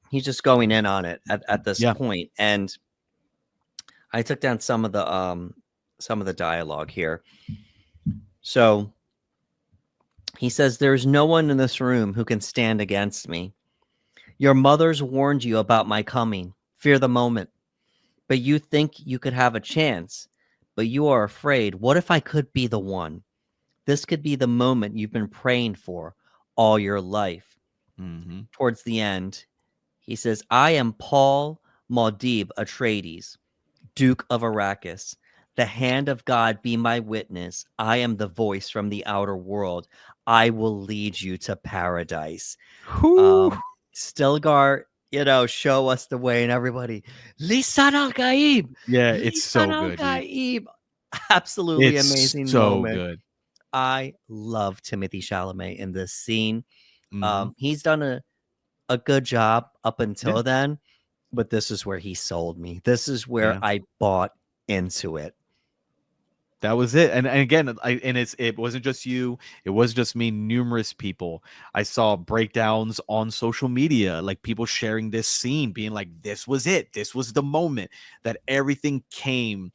He's just going in on it at this point. And I took down some of the dialogue here. So he says, "There's no one in this room who can stand against me. Your mothers warned you about my coming. Fear the moment. But you think you could have a chance. But you are afraid. What if I could be the one? This could be the moment you've been praying for all your life." Mm-hmm. Towards the end, he says, "I am Paul Mahdi Atreides, Duke of Arrakis. The hand of God be my witness. I am the voice from the outer world. I will lead you to paradise." Stilgar, show us the way, and everybody, Lisan al-Gaib. Yeah, it's so good. Al-Gaib. Absolutely it's amazing so moment. Good. I love Timothée Chalamet in this scene. Mm-hmm. He's done a good job up until then, but this is where he sold me. This is where I bought into it. That was it. And again, it wasn't just you. It wasn't just me. Numerous people. I saw breakdowns on social media, like people sharing this scene, being like, this was it. This was the moment that everything came.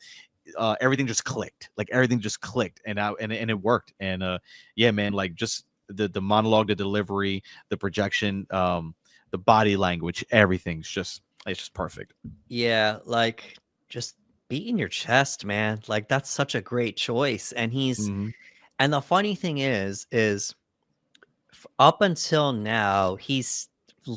Everything just clicked. Like, everything just clicked, and it worked. And yeah, man, like just the monologue, the delivery, the projection, the body language, everything's just, it's just perfect. Yeah, like just beating your chest, man. Like, that's such a great choice. And and the funny thing is up until now, he's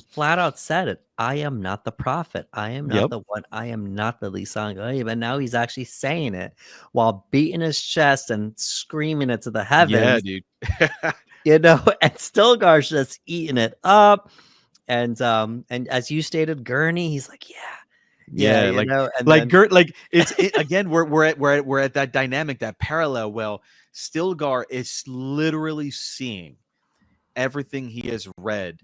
flat out said it. I am not the prophet. I am not the one. I am not the Lisan al-Gaib. And now he's actually saying it while beating his chest and screaming it to the heavens. Yeah, dude. And Stilgar's just eating it up. And as you stated, Gurney, he's like, yeah, like, and like then, like again, we're at that dynamic, that parallel. Well, Stilgar is literally seeing everything he has read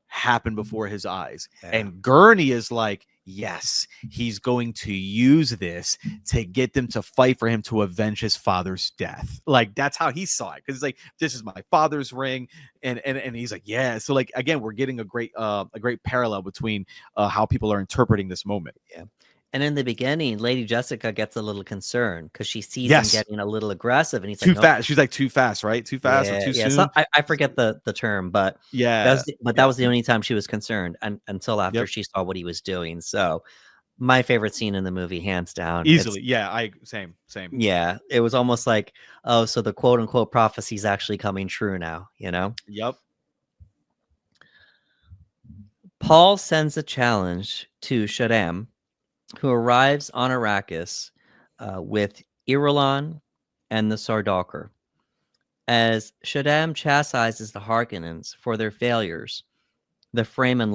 happen before his eyes, and Gurney is like, yes, he's going to use this to get them to fight for him to avenge his father's death. Like, that's how he saw it, because it's like, this is my father's ring, and he's like, yeah. So like, again, we're getting a great parallel between how people are interpreting this moment. And in the beginning, Lady Jessica gets a little concerned because she sees him getting a little aggressive, and he's too like, fast. She's like, too fast, right? Too fast or too soon. So I forget the term, but that was the only time she was concerned, until after she saw what he was doing. So my favorite scene in the movie, hands down, easily. Same. Yeah, it was almost like, oh, so the quote unquote prophecy is actually coming true now. Yep. Paul sends a challenge to Shaddam, who arrives on Arrakis with Irulan and the Sardaukar. As Shaddam chastises the Harkonnens for their failures, the Fremen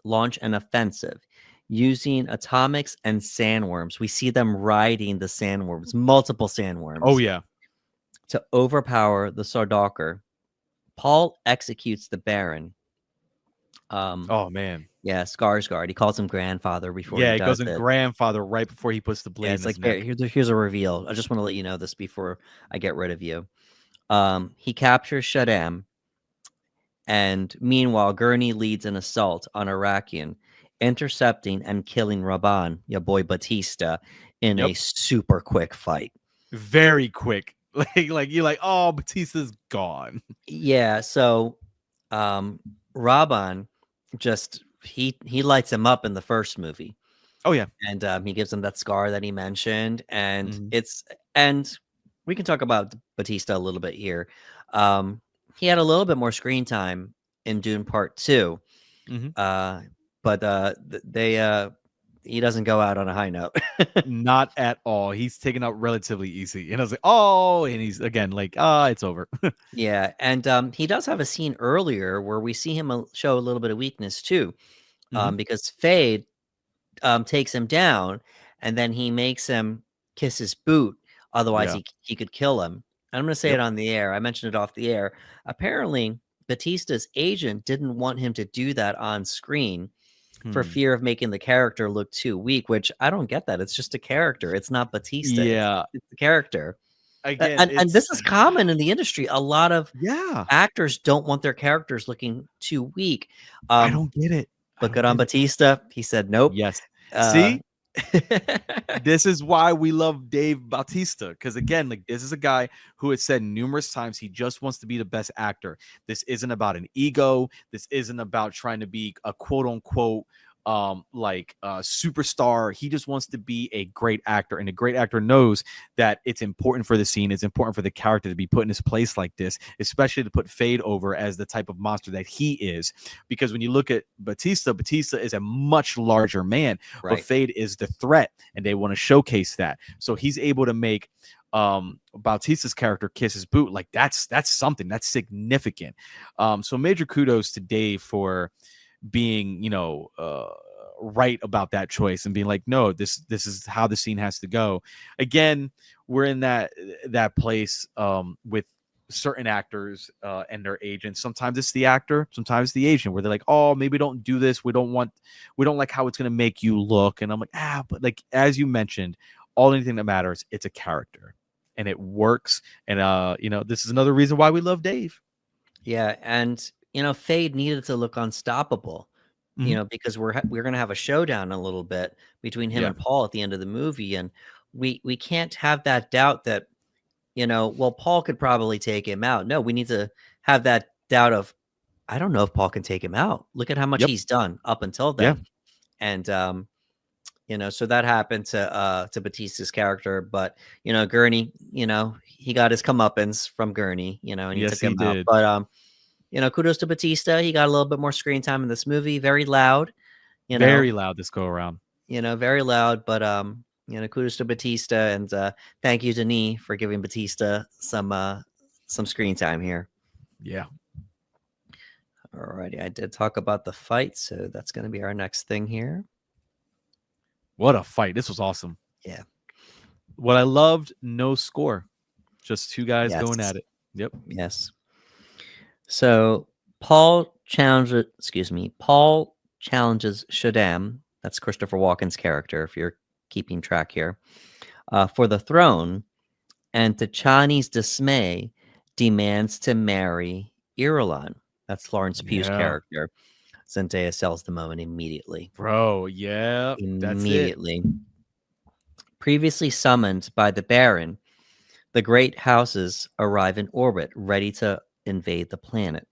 launch an offensive using atomics and sandworms. We see them riding the sandworms, multiple sandworms. Oh, yeah. To overpower the Sardaukar. Paul executes the Baron. Oh, man. Yeah, Skarsgård. He calls him grandfather before he goes in grandfather right before he puts the blade in his neck. Here's a reveal. I just want to let you know this before I get rid of you. He captures Shaddam, and meanwhile, Gurney leads an assault on Arakian, intercepting and killing Raban, your boy Batista, in Yep. a super quick fight. Very quick. Like you're like, oh, Batista's gone. Yeah, so Raban just he lights him up in the first movie. Oh yeah. And he gives him that scar that he mentioned, and Mhm. and we can talk about Batista a little bit here. He had a little bit more screen time in Dune Part 2, Mhm. but he doesn't go out on a high note. Not at all. He's taken out relatively easy. And I was like, oh, and he's again like, it's over. Yeah, and he does have a scene earlier where we see him show a little bit of weakness too, Mhm. because Feyd takes him down, and then he makes him kiss his boot. Otherwise, Yeah. he could kill him. I'm going to say it Yep. on the air. I mentioned it off the air. Apparently, Batista's agent didn't want him to do that on screen for Hmm. fear of making the character look too weak, which I don't get that. It's just a character. It's not Batista. Yeah. It's the character. Again, And it's this is common in the industry. A lot of yeah. actors don't want their characters looking too weak. I don't get it. I But don't good on get it. Batista. He said nope. Yes. Uh, See, this is why we love Dave Bautista, because again, like this is a guy who has said numerous times he just wants to be the best actor. This isn't about an ego. This isn't about trying to be a quote unquote like superstar. He just wants to be a great actor, and a great actor knows that it's important for the scene, it's important for the character to be put in his place like this, especially to put Feyd over as the type of monster that he is. Because when you look at Batista is a much larger man, but right. Feyd is the threat, and they want to showcase that. So he's able to make Bautista's character kiss his boot. Like that's something that's significant. So major kudos to Dave for being, right about that choice and being like, no, this is how the scene has to go. Again, we're in that place with certain actors and their agents. Sometimes it's the actor, sometimes the agent, where they're like, oh, maybe don't do this. We don't like how it's going to make you look. And I'm like, but like, as you mentioned, anything that matters, it's a character and it works. And this is another reason why we love Dave. Yeah, and Feyd needed to look unstoppable, Mhm. because we're gonna have a showdown a little bit between him Yeah. and Paul at the end of the movie, and we can't have that doubt that well, Paul could probably take him out. No, we need to have that doubt of I don't know if Paul can take him out. Look at how much Yep. he's done up until Yeah. then, and so that happened to Batista's character, but Gurney, he got his comeuppance from Gurney, and he Yes, took he him out, did. but kudos to Batista. He got a little bit more screen time in this movie. Very loud, you know, Very loud this go around. very loud. But kudos to Batista, and thank you, Denis, for giving Batista some screen time here. Yeah. Alrighty, I did talk about the fight, so that's going to be our next thing here. What a fight. This was awesome. Yeah. What I loved, no score. Just two guys Yes. going at it. Yep. Yes. So Paul challenges Shaddam. That's Christopher Walken's character, if you're keeping track here, for the throne, and to Channi's dismay, demands to marry Irulan. That's Florence Pugh's Yeah. character. Zendaya sells the moment immediately. Bro, yeah. That's it. Immediately. Previously summoned by the Baron, the great houses arrive in orbit, ready to invade the planet.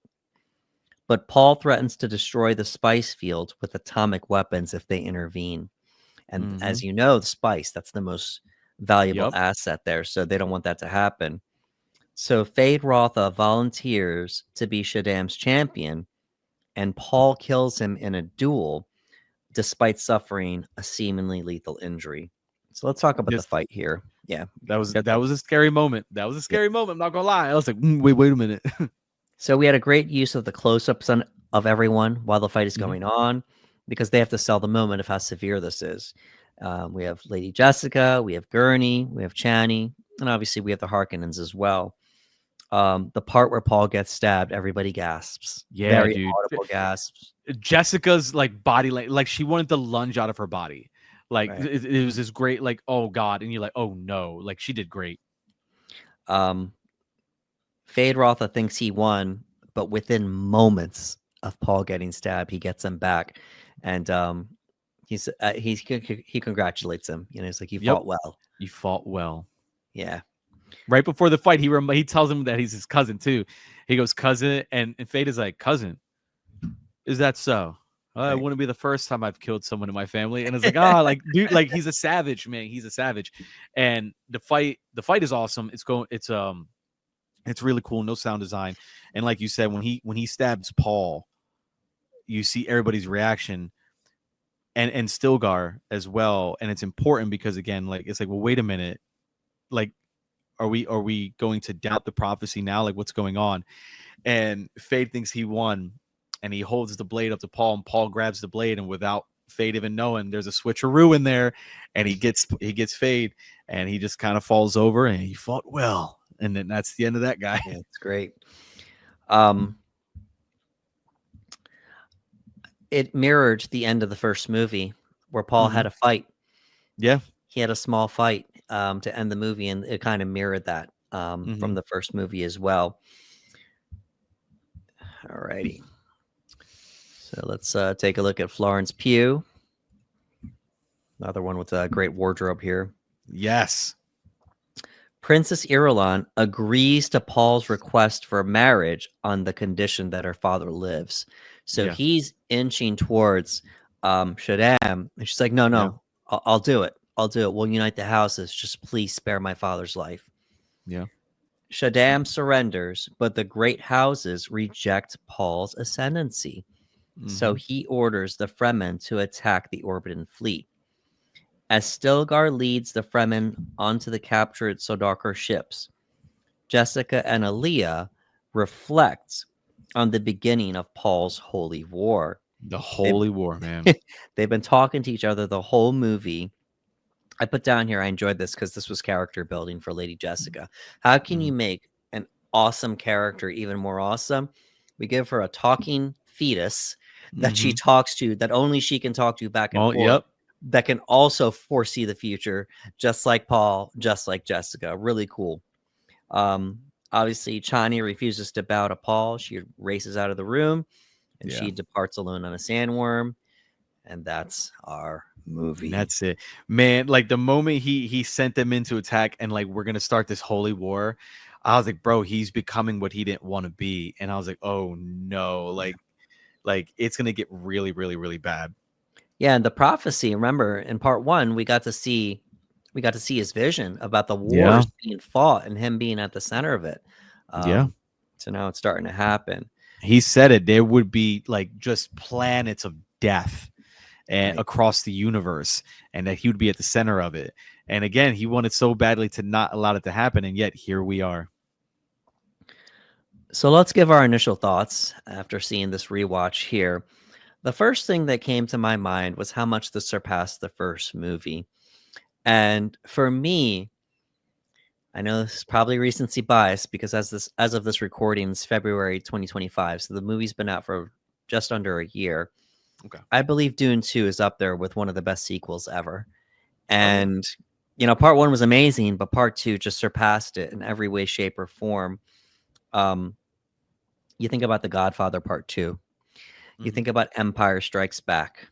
But Paul threatens to destroy the spice field with atomic weapons if they intervene. And as you know, the spice, that's the most valuable Yep. asset there. So they don't want that to happen. So Feyd-Rautha volunteers to be Shaddam's champion, and Paul kills him in a duel despite suffering a seemingly lethal injury. So let's talk about the This fight here. Yeah. that was a scary moment. That was a scary moment. I'm not gonna lie. I was like, wait a minute. So we had a great use of the close-ups of everyone while the fight is Mhm. going on, because they have to sell the moment of how severe this is. We have Lady Jessica, we have Gurney, we have Channi, and obviously we have the Harkonnens as well. The part where Paul gets stabbed, everybody gasps. Yeah, Very dude. audible gasps. Jessica's like body like she wanted to lunge out of her body. Like Right. it was this great, like, oh God, and you're like, oh no, like she did great. Um, Feyd-Rautha thinks he won, but within moments of Paul getting stabbed, he gets him back, and he congratulates him. You know, he's like, "You Yep, fought well." you fought well. Yeah, Right before the fight, he tells him that he's his cousin too. He goes, cousin, and Feyd is like, cousin, is that so? It right. wouldn't be the first time I've killed someone in my family. And it's like, ah, like, dude, like he's a savage, man. He's a savage. And the fight is awesome. It's really cool. No sound design. And like you said, when he stabs Paul, you see everybody's reaction, and Stilgar as well. And it's important because again, like it's like, well, wait a minute, like, are we going to doubt the prophecy now? Like, what's going on? And Feyd thinks he won, and he holds the blade up to Paul, and Paul grabs the blade, and without Feyd even knowing, there's a switcheroo in there, and he gets Feyd, and he just kind of falls over, and he fought well, and then that's the end of that guy. Yeah, it's great. It mirrored the end of the first movie where Paul had a fight. Yeah. He had a small fight to end the movie, and it kind of mirrored that from the first movie as well. All righty. So let's take a look at Florence Pugh. Another one with a great wardrobe here. Yes. Princess Irulan agrees to Paul's request for marriage on the condition that her father lives. So he's inching towards Shaddam, and she's like, no, I'll do it. I'll do it. We'll unite the houses. Just please spare my father's life. Yeah. Shaddam surrenders, but the great houses reject Paul's ascendancy. So he orders the Fremen to attack the Orbitan fleet. As Stilgar leads the Fremen onto the captured Sodakar ships, Jessica and Alia reflect on the beginning of Paul's holy war. The holy war, man. They've been talking to each other the whole movie. I put down here, I enjoyed this because this was character building for Lady Jessica. How can you make an awesome character even more awesome? We give her a talking fetus that she talks to, that only she can talk to back and forth. Yep. That can also foresee the future, just like Paul, just like Jessica. Really cool. Obviously, Channi refuses to bow to Paul. She races out of the room, and she departs alone on a sandworm. And that's our movie. And that's it, man. Like the moment he sent them into attack, and like we're gonna start this holy war, I was like, bro, he's becoming what he didn't want to be, and I was like, oh no, like it's gonna get really, really, really bad. Yeah, and the prophecy, remember, in part one, we got to see his vision about the wars being fought and him being at the center of it. So now it's starting to happen. He said it. There would be like just planets of death and across the universe, and that he would be at the center of it. And again, he wanted so badly to not allow it to happen, and yet here we are. So let's give our initial thoughts after seeing this rewatch here. The first thing that came to my mind was how much this surpassed the first movie. And for me, I know this is probably recency bias because as of this recording, it's February 2025. So the movie's been out for just under a year. Okay. I believe Dune 2 is up there with one of the best sequels ever. And, you know, part one was amazing, but part two just surpassed it in every way, shape, or form. You think about The Godfather Part 2. You think about Empire Strikes Back.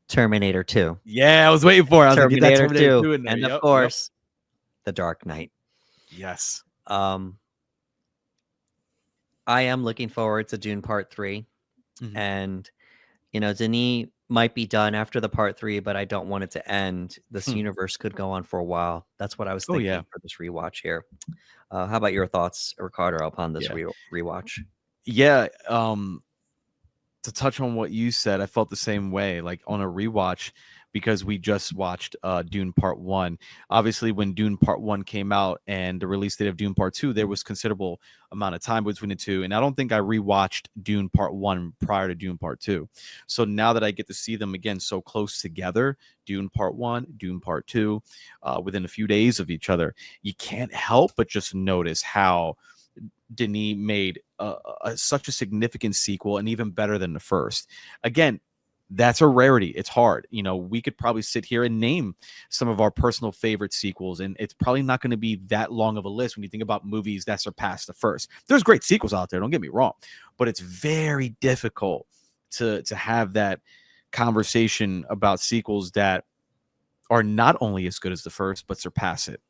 Terminator 2. Yeah, I was waiting for it. I was Terminator, like, Terminator 2. in there. And of course, The Dark Knight. Yes. I am looking forward to Dune Part 3. And, you know, Denis might be done after the Part 3, but I don't want it to end. This universe could go on for a while. That's what I was thinking for this rewatch here. How about your thoughts, Ricardo, upon this rewatch? Yeah. To touch on what you said, I felt the same way, like on a rewatch, because we just watched Dune Part 1. Obviously, when Dune Part 1 came out and the release date of Dune Part 2, there was considerable amount of time between the two. And I don't think I rewatched Dune Part 1 prior to Dune Part 2. So now that I get to see them again so close together, Dune Part 1, Dune Part 2, within a few days of each other, you can't help but just notice how Denis made such a significant sequel, and even better than the first. Again, that's a rarity. It's hard. You know, we could probably sit here and name some of our personal favorite sequels, and it's probably not going to be that long of a list when you think about movies that surpass the first. There's great sequels out there, don't get me wrong, but it's very difficult to have that conversation about sequels that are not only as good as the first, but surpass it.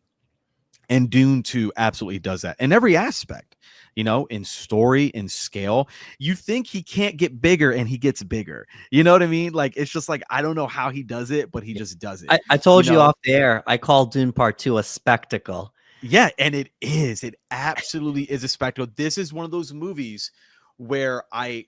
And Dune 2 absolutely does that in every aspect, you know, in story, in scale. You think he can't get bigger and he gets bigger. You know what I mean? Like, it's just like, I don't know how he does it, but he just does it. I told you off the air, I call Dune Part 2 a spectacle. Yeah, and it is. It absolutely is a spectacle. This is one of those movies where I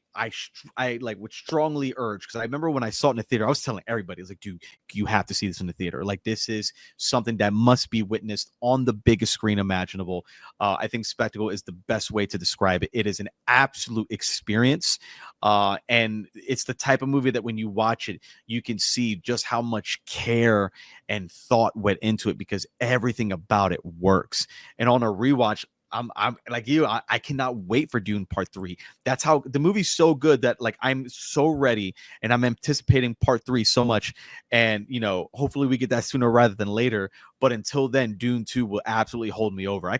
like would strongly urge, because I remember when I saw it in the theater, I was telling everybody, I was like, dude, you have to see this in the theater. Like, this is something that must be witnessed on the biggest screen imaginable. I think spectacle is the best way to describe it. It is an absolute experience, and it's the type of movie that when you watch it, you can see just how much care and thought went into it, because everything about it works. And on a rewatch, I'm like you. I cannot wait for Dune Part 3. That's how the movie's so good that like I'm so ready, and I'm anticipating Part 3 so much. And you know, hopefully we get that sooner rather than later. But until then, Dune 2 will absolutely hold me over. I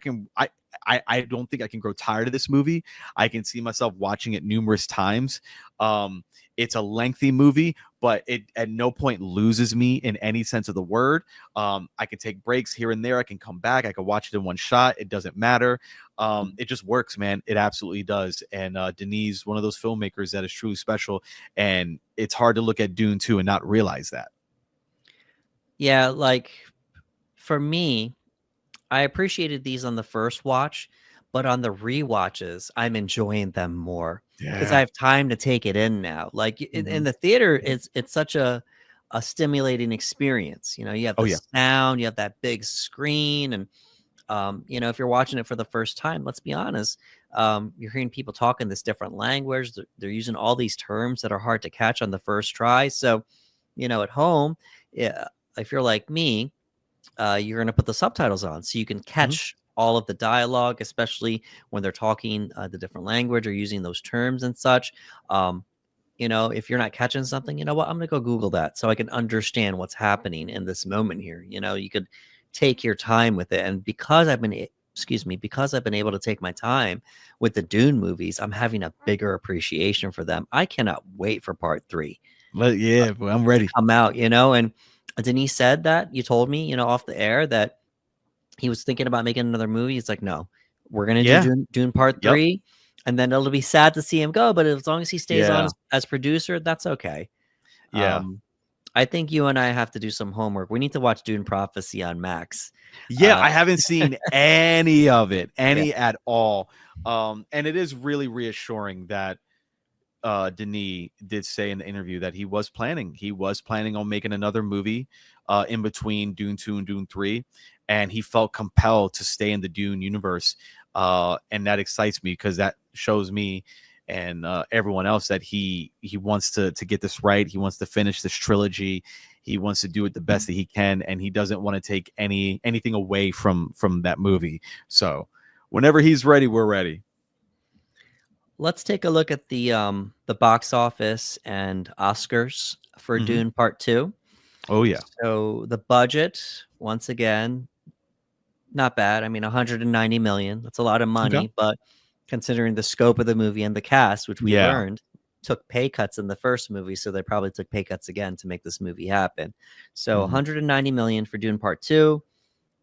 don't think I can grow tired of this movie. I can see myself watching it numerous times. It's a lengthy movie, but it at no point loses me in any sense of the word. I can take breaks here and there. I can come back. I can watch it in one shot. It doesn't matter. It just works, man. It absolutely does. And Denis, one of those filmmakers that is truly special. And it's hard to look at Dune 2 and not realize that. Yeah, like for me, I appreciated these on the first watch, but on the rewatches, I'm enjoying them more because I Yeah. have time to take it in now. Like in the theater, it's such a stimulating experience. You know, you have Oh the yeah. sound, you have that big screen, and you know, if you're watching it for the first time, let's be honest, you're hearing people talk in this different language. They're using all these terms that are hard to catch on the first try. So, you know, at home, yeah, if you're like me, you're going to put the subtitles on so you can catch all of the dialogue, especially when they're talking the different language or using those terms and such. You know, if you're not catching something, you know what? I'm going to go Google that so I can understand what's happening in this moment here. You know, you could take your time with it. And because because I've been able to take my time with the Dune movies, I'm having a bigger appreciation for them. I cannot wait for part 3 Yeah, well, I'm to ready. come out, you know. And Denis said that, you told me, you know, off the air that he was thinking about making another movie. It's like, no, we're gonna do Yeah. Dune Part Yep. 3, and then it'll be sad to see him go. But as long as he stays on Yeah. as producer, that's okay. Yeah. I think you and I have to do some homework. We need to watch Dune Prophecy on Max. Yeah, I haven't seen any of it, Yeah, any at all. And it is really reassuring that Denis did say in the interview that he was planning on making another movie in between Dune 2 and Dune 3, and he felt compelled to stay in the Dune universe. And that excites me because that shows me and everyone else that he wants to get this right. He wants to finish this trilogy. He wants to do it the best that he can, and he doesn't want to take anything away from that movie. So whenever he's ready, we're ready. let's take a look at the box office and Oscars for Mhm. Dune Part 2. Oh yeah. So the budget, once again, not bad. I mean, 190 million. That's a lot of Okay. money, but considering the scope of the movie and the cast, which we Yeah. learned took pay cuts in the first movie, so they probably took pay cuts again to make this movie happen. So Mhm. 190 million for Dune Part 2.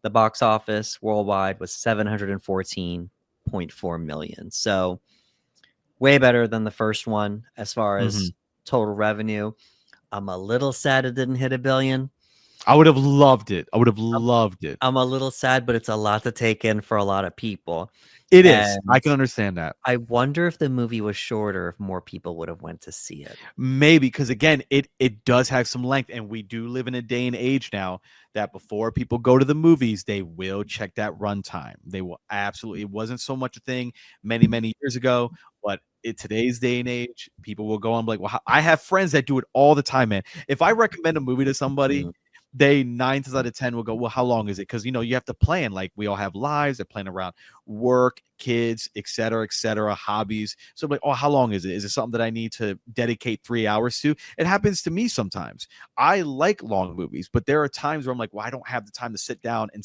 The box office worldwide was 714.4 million. So way better than the first one as far as Mhm. total revenue. I'm a little sad it didn't hit a billion. I would have loved it. I would have I'm, loved it. I'm a little sad, but it's a lot to take in for a lot of people. It is. I And can understand that. I wonder if the movie was shorter, if more people would have went to see it. Maybe because again, it does have some length, and we do live in a day and age now that before people go to the movies, they will check that runtime. They will absolutely. It wasn't so much a thing many years ago, but in today's day and age, people will go and be like, "Well, I have friends that do it all the time, man. If I recommend a movie to somebody, Mhm. they 9 times out of 10 will go, well, how long is it? Because you have to plan. Like, we all have lives that plan around work, kids, etc., hobbies. So I'm like, oh, how long is it? Is it something that I need to dedicate 3 hours to? It happens to me sometimes. I like long movies, but there are times where I'm like, well, I don't have the time to sit down and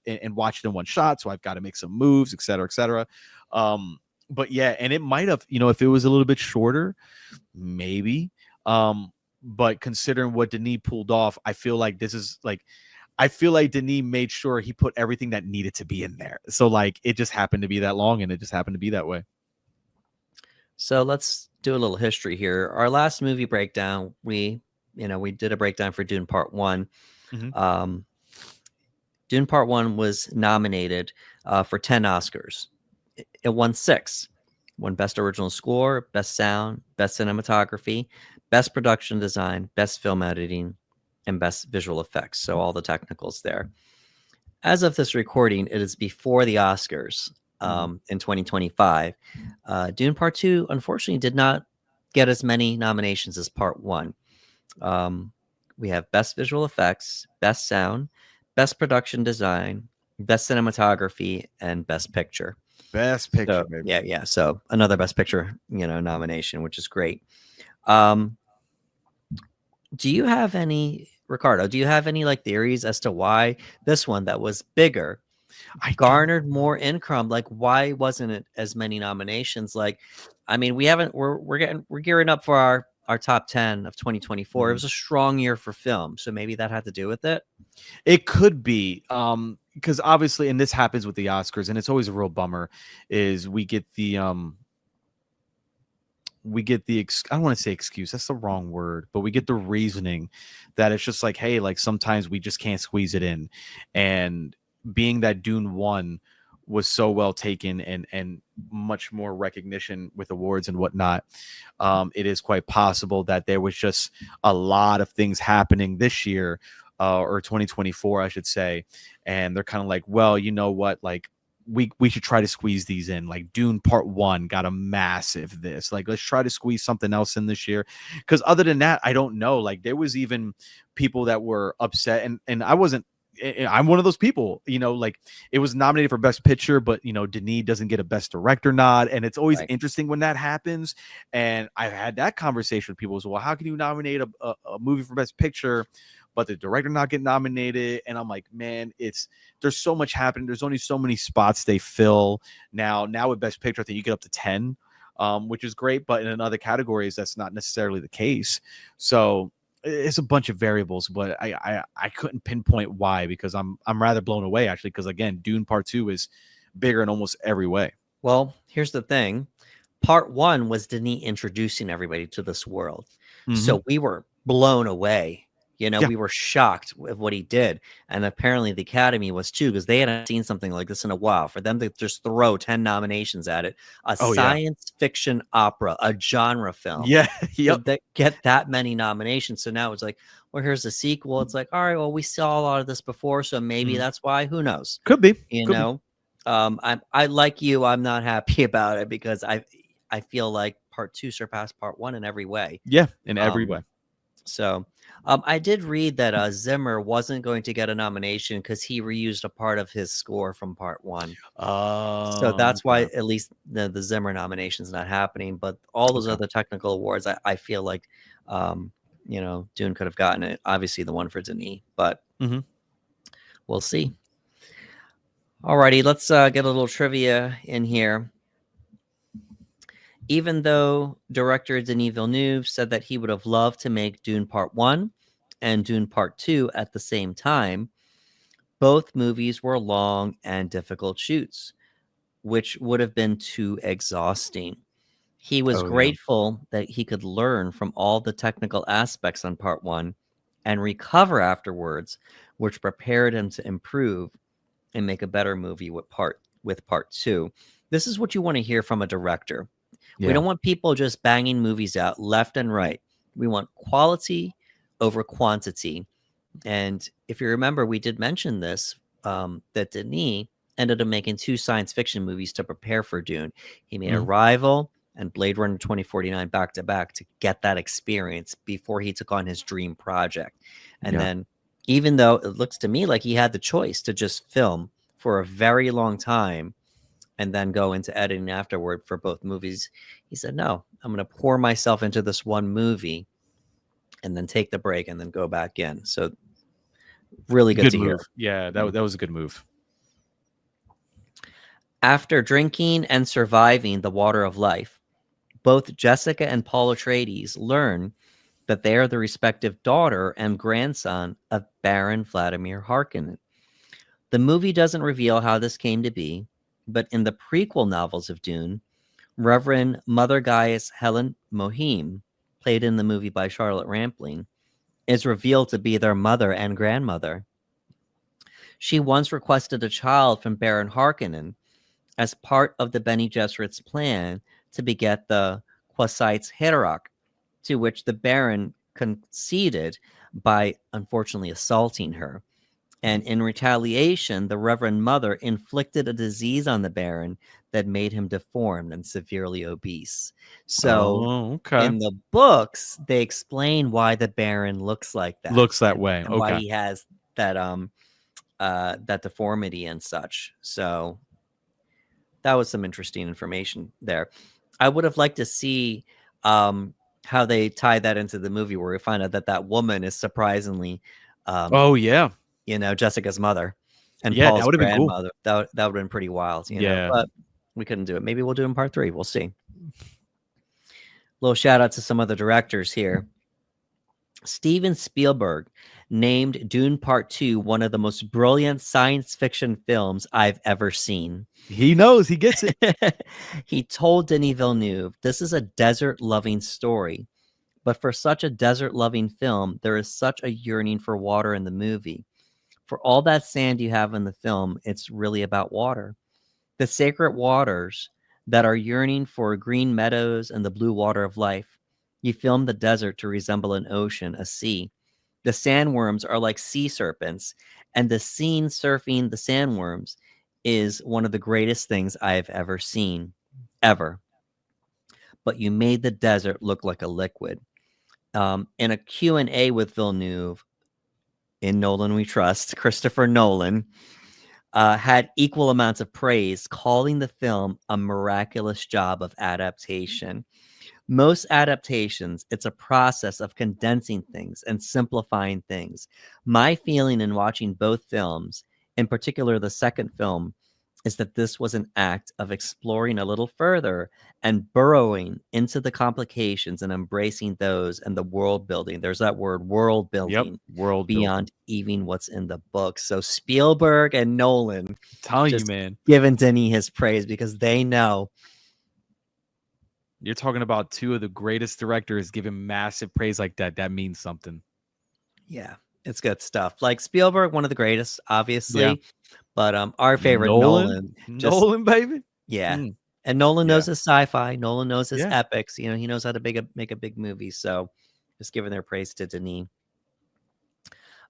and watch it in one shot. So I've got to make some moves, etc. But yeah, and it might have, if it was a little bit shorter, maybe. But considering what Denis pulled off, I feel like Denis made sure he put everything that needed to be in there. So like, it just happened to be that long, and it just happened to be that way. So let's do a little history here. Our last movie breakdown, we did a breakdown for Dune Part 1. Mhm. Dune Part 1 was nominated for 10 Oscars. It won 6. Won Best Original Score, Best Sound, Best Cinematography, Best Production Design, Best Film Editing, and Best Visual Effects. So all the technicals there. As of this recording, it is before the Oscars in 2025. Dune Part 2, unfortunately, did not get as many nominations as Part 1. We have Best Visual Effects, Best Sound, Best Production Design, Best Cinematography, and Best Picture. Best Picture, So, baby. yeah. So another Best Picture, nomination, which is great. Do you have any, Ricardo? Do you have any like theories as to why this one that was bigger garnered more income? Like, why wasn't it as many nominations? Like, I mean, we're gearing up for our top 10 of 2024. It was a strong year for film, so maybe that had to do with it. It could be, because obviously, and this happens with the Oscars, and it's always a real bummer, is we get the I don't want to say excuse, that's the wrong word, but we get the reasoning that it's just like, hey, like sometimes we just can't squeeze it in. And being that Dune 1 was so well taken and much more recognition with awards and whatnot, it is quite possible that there was just a lot of things happening this year, or 2024, I should say, and they're kind of like, well, you know what, like, we should try to squeeze these in. Like Dune Part 1 got a massive this. Like, let's try to squeeze something else in this year. Because other than that, I don't know. Like, there was even people that were upset, and I'm one of those people, like, it was nominated for Best Picture, but Denis doesn't get a Best Director nod, and it's always interesting when that happens. And I've had that conversation with people. So, well, how can you nominate a movie for Best Picture, but the director not get nominated? And I'm like, man, there's so much happening. There's only so many spots they fill now with Best Picture. I think you get up to 10, which is great, but in other categories that's not necessarily the case. So it's a bunch of variables, but I couldn't pinpoint why, because I'm rather blown away, actually, because again, Dune Part 2 is bigger in almost every way. Well, here's the thing. Part 1 was Denis introducing everybody to this world. So we were blown away. We were shocked with what he did. And apparently the Academy was too, because they hadn't seen something like this in a while. For them to just throw 10 nominations at it, science fiction opera, a genre film. Yeah. Yep. That get that many nominations. So now it's like, well, here's a sequel. It's like, all right, well, we saw a lot of this before, so maybe that's why. Who knows? Could be. I like you. I'm not happy about it, because I feel like Part 2 surpassed Part 1 in every way. Yeah, in every way. So I did read that Zimmer wasn't going to get a nomination because he reused a part of his score from Part 1. So that's why at least the Zimmer nomination is not happening. But all those other technical awards, I feel like, Dune could have gotten it. Obviously, the one for Denis, but we'll see. Alrighty, let's get a little trivia in here. Even though director Denis Villeneuve said that he would have loved to make Dune Part 1 and Dune Part 2 at the same time, both movies were long and difficult shoots, which would have been too exhausting. He was grateful that he could learn from all the technical aspects on Part 1 and recover afterwards, which prepared him to improve and make a better movie with Part 2. This is what you want to hear from a director. We don't want people just banging movies out left and right. We want quality over quantity. And if you remember, we did mention this, that Denis ended up making 2 science fiction movies to prepare for Dune. He made Arrival and Blade Runner 2049 back to back to get that experience before he took on his dream project. And then even though it looks to me like he had the choice to just film for a very long time and then go into editing afterward for both movies, he said, no, I'm going to pour myself into this one movie and then take the break and then go back in. So really good Good to hear. move. Yeah, that was a good move. After drinking and surviving the water of life, both Jessica and Paul Atreides learn that they are the respective daughter and grandson of Baron Vladimir Harkonnen. The movie doesn't reveal how this came to be, but in the prequel novels of Dune, Reverend Mother Gaius Helen Mohim, played in the movie by Charlotte Rampling, is revealed to be their mother and grandmother. She once requested a child from Baron Harkonnen as part of the Bene Gesserit's plan to beget the Kwisatz Haderach, to which the Baron conceded by unfortunately assaulting her. And in retaliation, the Reverend Mother inflicted a disease on the Baron that made him deformed and severely obese. So Oh, okay. in the books, they explain why the Baron looks like that. Looks that way. And why Okay. he has that that deformity and such. So that was some interesting information there. I would have liked to see how they tie that into the movie, where we find out that that woman is surprisingly Oh yeah. Jessica's mother and Yeah, that Paul's would have been cool. grandmother. That would have been pretty wild, Yeah. but we couldn't do it. Maybe we'll do it in part 3. We'll see. Little shout out to some of the directors here. Steven Spielberg named Dune Part 2 one of the most brilliant science fiction films I've ever seen. He knows, he gets it. He told Denis Villeneuve, this is a desert-loving story, but for such a desert-loving film, there is such a yearning for water in the movie. For all that sand you have in the film, it's really about water. The sacred waters that are yearning for green meadows and the blue water of life. You film the desert to resemble an ocean, a sea. The sandworms are like sea serpents, and the scene surfing the sandworms is one of the greatest things I've ever seen, ever. But you made the desert look like a liquid. In a Q&A with Villeneuve, in Nolan We Trust, Christopher Nolan had equal amounts of praise, calling the film a miraculous job of adaptation. Most adaptations, it's a process of condensing things and simplifying things. My feeling in watching both films, in particular the second film, is that this was an act of exploring a little further and burrowing into the complications and embracing those and the world building. There's that word, world building. Yep, world beyond building. even what's in the book. So Spielberg and Nolan Telling you, just man. giving Denis his praise because they know. You're talking about two of the greatest directors giving massive praise like that. That means something. Yeah, it's good stuff. Like Spielberg, one of the greatest, obviously. Yeah. But our favorite Nolan, just Nolan, baby. yeah. Mm, And Nolan yeah. knows his sci-fi. Nolan knows his Yeah. epics. You know, he knows how to make a big movie. So just giving their praise to Denis.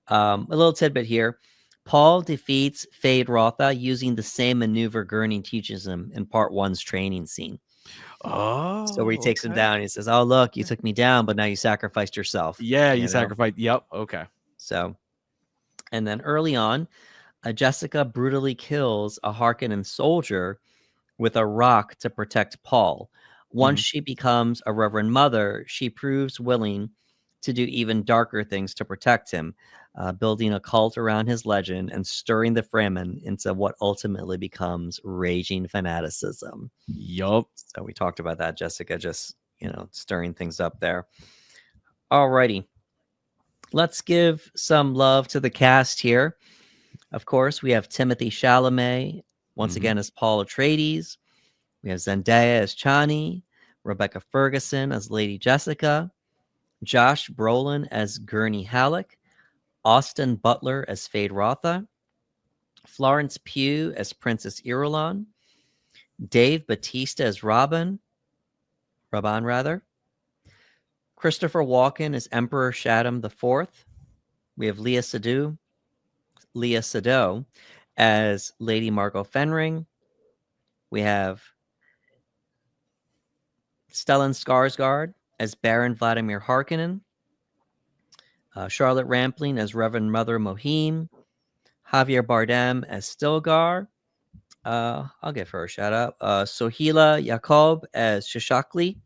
A little tidbit here. Paul defeats Feyd-Rautha using the same maneuver Gurney teaches him in part 1's training scene. Oh, So where he takes him okay. down, he says, "Oh, look, you took me down, but now you sacrificed yourself." Yeah, you know? sacrificed. Yep. Okay. So, and then early on, Jessica brutally kills a Harkonnen soldier with a rock to protect Paul. Once she becomes a Reverend Mother, she proves willing to do even darker things to protect him, building a cult around his legend and stirring the Fremen into what ultimately becomes raging fanaticism. Yup. So we talked about that, Jessica, just, stirring things up there. Alrighty. Let's give some love to the cast here. Of course, we have Timothy Chalamet, once again, as Paul Atreides. We have Zendaya as Channi, Rebecca Ferguson as Lady Jessica, Josh Brolin as Gurney Halleck, Austin Butler as Feyd-Rautha, Florence Pugh as Princess Irulan, Dave Bautista as Rabban, Christopher Walken as Emperor Shaddam IV. We have Leia Sado as Lady Margot Fenring. We have Stellan Skarsgård as Baron Vladimir Harkonnen. Charlotte Rampling as Reverend Mother Mohim, Javier Bardem as Stilgar. I'll give her a shout out. Sohila Yacob as Shishakli,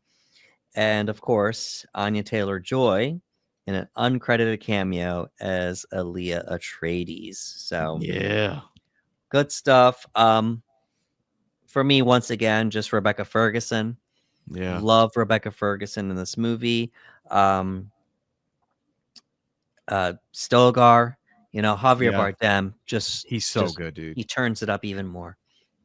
and of course Anya Taylor-Joy in an uncredited cameo as Alia Atreides. So Yeah. good stuff. For me, once again, just Rebecca Ferguson. Yeah. Love Rebecca Ferguson in this movie. Stilgar, Javier Yeah. Bardem just He's so just good, dude. he turns it up even more.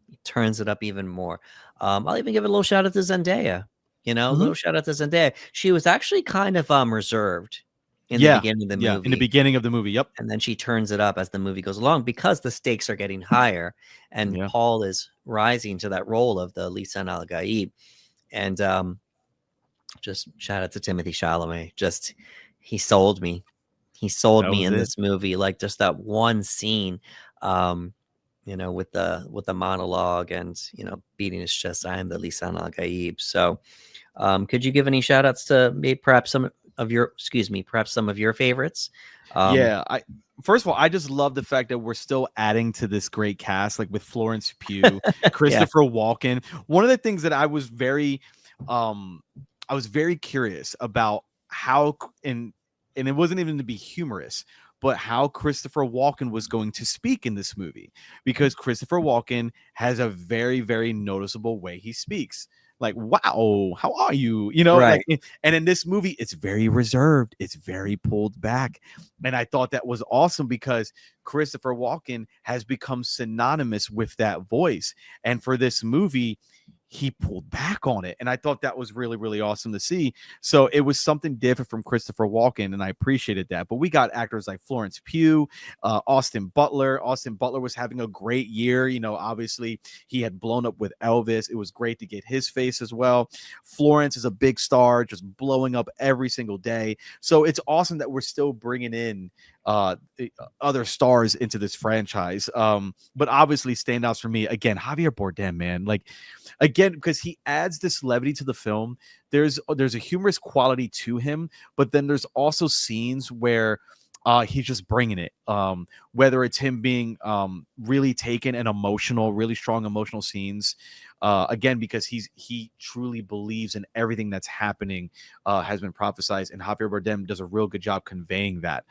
He turns it up even more. I'll even give a little shout out to Zendaya. A Mhm. little shout out to Zendaya. She was actually kind of reserved in the Yeah. beginning of the Yeah. In the movie, beginning of the movie. Yep. and then she turns it up as the movie goes along because the stakes are getting higher, and Yeah. Paul is rising to that role of the Lisan al-Gaib. And just shout out to Timothy Chalamet. Just he sold me. He sold That me was in it. this movie. Like just that one scene, with the monologue and beating his chest. I am the Lisan al-Gaib. So, could you give any shout outs to maybe perhaps some of your favorites? Yeah. First of all, I just love the fact that we're still adding to this great cast, like with Florence Pugh, Yeah, Christopher Walken. One of the things that I was very curious about how and it wasn't even to be humorous, but how Christopher Walken was going to speak in this movie, because Christopher Walken has a very, very noticeable way he speaks. Like, wow, how are you? right. And in this movie, it's very reserved, it's very pulled back. And I thought that was awesome because Christopher Walken has become synonymous with that voice. And for this movie, he pulled back on it. And I thought that was really, really awesome to see. So it was something different from Christopher Walken, and I appreciated that. But we got actors like Florence Pugh, Austin Butler. Austin Butler was having a great year. Obviously he had blown up with Elvis. It was great to get his face as well. Florence is a big star, just blowing up every single day. So it's awesome that we're still bringing in other stars into this franchise. But obviously standouts for me, again, Javier Bardem, man. Like, again, because he adds this levity to the film. There's a humorous quality to him, but then there's also scenes where he's just bringing it. Whether it's him being really taken and emotional, really strong emotional scenes. Again, because he truly believes in everything that's happening, has been prophesized, and Javier Bardem does a real good job conveying that.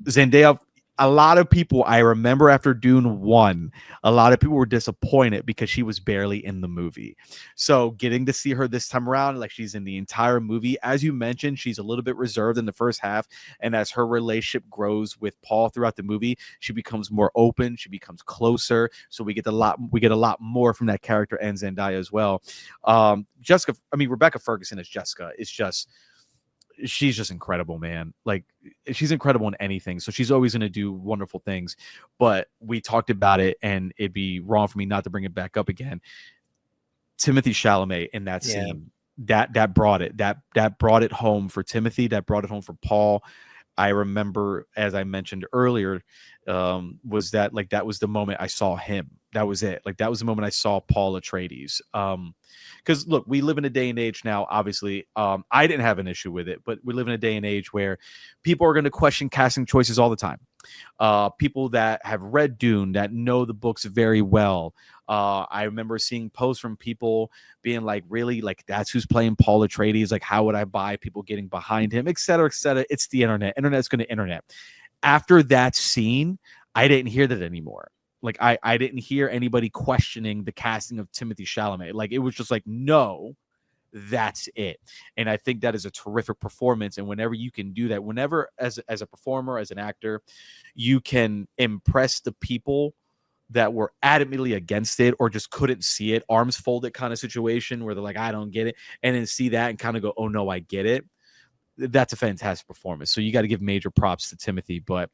Zendaya, a lot of people, I remember after Dune 1, a lot of people were disappointed because she was barely in the movie. So getting to see her this time around, like she's in the entire movie, as you mentioned, she's a little bit reserved in the first half. And as her relationship grows with Paul throughout the movie, she becomes more open, she becomes closer. So we get a lot more from that character and Zendaya as well. Rebecca Ferguson as Jessica is just, she's just incredible, man. Like, she's incredible in anything, so she's always going to do wonderful things. But we talked about it, and it'd be wrong for me not to bring it back up again. Timothy Chalamet in that Yeah. scene, that brought it, that brought it home for Timothy, that brought it home for Paul. I remember, as I mentioned earlier, was that, like, that was the moment I saw him. That was it. Like, that was the moment I saw Paul Atreides. Because look, we live in a day and age now, obviously. I didn't have an issue with it, but we live in a day and age where people are going to question casting choices all the time. People that have read Dune, that know the books very well. I remember seeing posts from people being like, really, like, that's who's playing Paul Atreides? Like, how would I buy? People getting behind him, et cetera, et cetera. It's the internet. Internet's going to internet. After that scene, I didn't hear that anymore. Like, I didn't hear anybody questioning the casting of Timothy Chalamet. Like, it was just like, no, that's it. And I think that is a terrific performance. And whenever you can do that, whenever as a performer, as an actor, you can impress the people that were adamantly against it or just couldn't see it, arms folded kind of situation where they're like, I don't get it, and then see that and kind of go, oh no, I get it. That's a fantastic performance. So you got to give major props to Timothy, but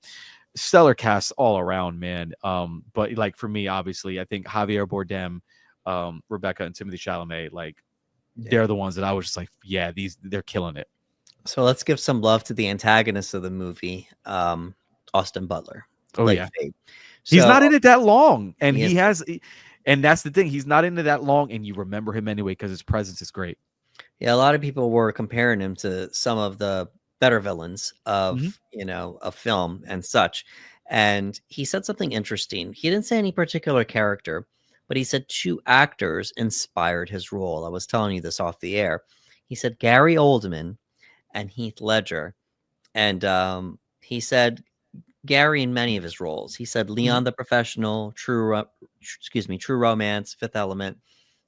stellar cast all around, man. But like, for me, obviously, I think Javier Bardem, Rebecca, and Timothy Chalamet, like, they're the ones that I was just like, yeah, they're killing it. So let's give some love to the antagonist of the movie, Austin Butler. Oh yeah, Feyd. he's So not in it that long, and he is, and that's the thing, he's not in it that long, and you remember him anyway because his presence is great. yeah, a lot of people were comparing him to some of the better villains Mhm. of a film and such. And he said something interesting. He didn't say any particular character, but he said two actors inspired his role. I was telling you this off the air. He said Gary Oldman and Heath Ledger, and he said Gary in many of his roles. He said Mhm. Leon the Professional, True Romance, Fifth Element.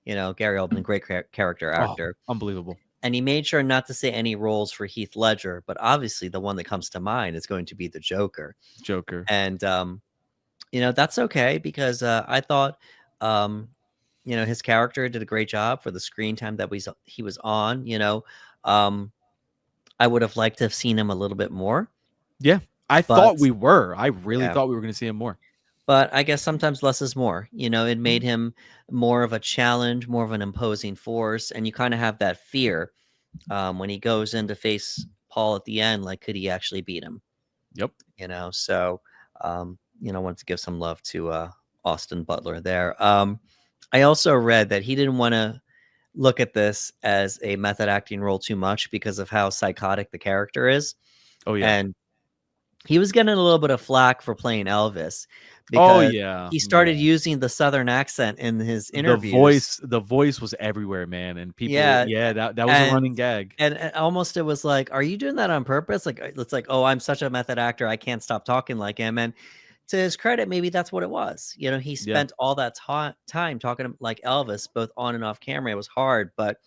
Gary Oldman, great character Oh, actor. unbelievable. And he made sure not to say any roles for Heath Ledger, but obviously the one that comes to mind is going to be the Joker. Joker. And that's okay because I thought his character did a great job for the screen time that he was on. I would have liked to have seen him a little bit more, Yeah. I but thought we were. I really yeah. thought we were going to see him more. But I guess sometimes less is more. It made him more of a challenge, more of an imposing force, and you kind of have that fear when he goes in to face Paul at the end. Like, could he actually beat him? Yep. So wanted to give some love to Austin Butler there. I also read that he didn't want to look at this as a method acting role too much because of how psychotic the character is. Oh yeah. And he was getting a little bit of flack for playing Elvis Oh because yeah. he started using the Southern accent in his interviews. The voice was everywhere, man, and people. Yeah, Yeah, that was a running gag. and almost it was like, are you doing that on purpose? Like, it's like, oh, I'm such a method actor, I can't stop talking like him. And to his credit, maybe that's what it was. He Yeah. spent all that time talking like Elvis, both on and off camera. It was hard, but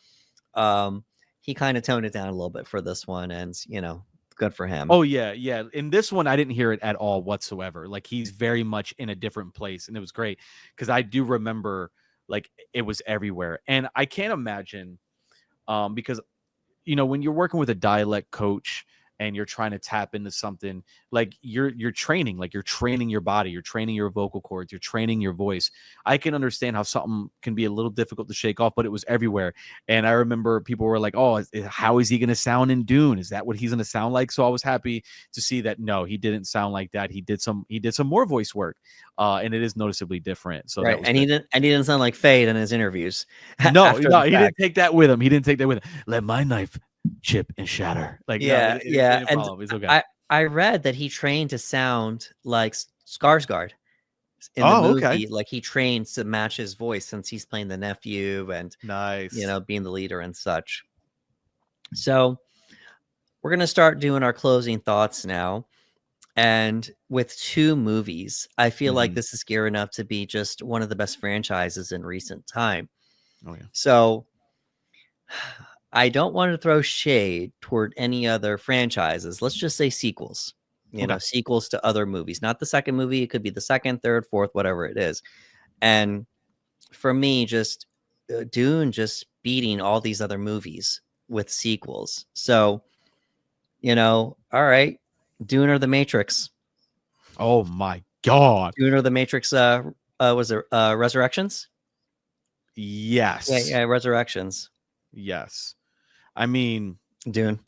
he kind of toned it down a little bit for this one, and good for him. Oh yeah, yeah. In this one, I didn't hear it at all whatsoever. Like he's very much in a different place, and it was great because I do remember like it was everywhere, and I can't imagine because when you're working with a dialect coach and you're trying to tap into something, like you're training, like you're training your body, you're training your vocal cords, you're training your voice. I can understand how something can be a little difficult to shake off, but it was everywhere. And I remember people were like, oh, how is he going to sound in Dune? Is that what he's going to sound like? So I was happy to see that. No, he didn't sound like that. He did some more voice work, and it is noticeably different. So Right, that was and good. he didn't sound like Feyd in his interviews. No, After the he didn't fact. take that with him. He didn't take that with him. Let my knife chip and shatter. Like, no, Yeah, it yeah, didn't and follow him. It's okay. I read that he trained to sound like Skarsgård in the Oh, okay. movie. Like, he trained to match his voice since he's playing the nephew and Nice. being the leader and such. So we're gonna start doing our closing thoughts now. And with two movies, I feel like Mhm. this is gearing up to be just one of the best franchises in recent time. Oh yeah. So I don't want to throw shade toward any other franchises. Let's just say sequels. Okay. Sequels to other movies. Not the second movie. It could be the second, third, fourth, whatever it is. And for me, just Dune just beating all these other movies with sequels. So, all right, Dune or The Matrix. Oh my God. Dune or The Matrix. Was it Resurrections? Yes. Yeah, Resurrections. Yes. I mean, Dune.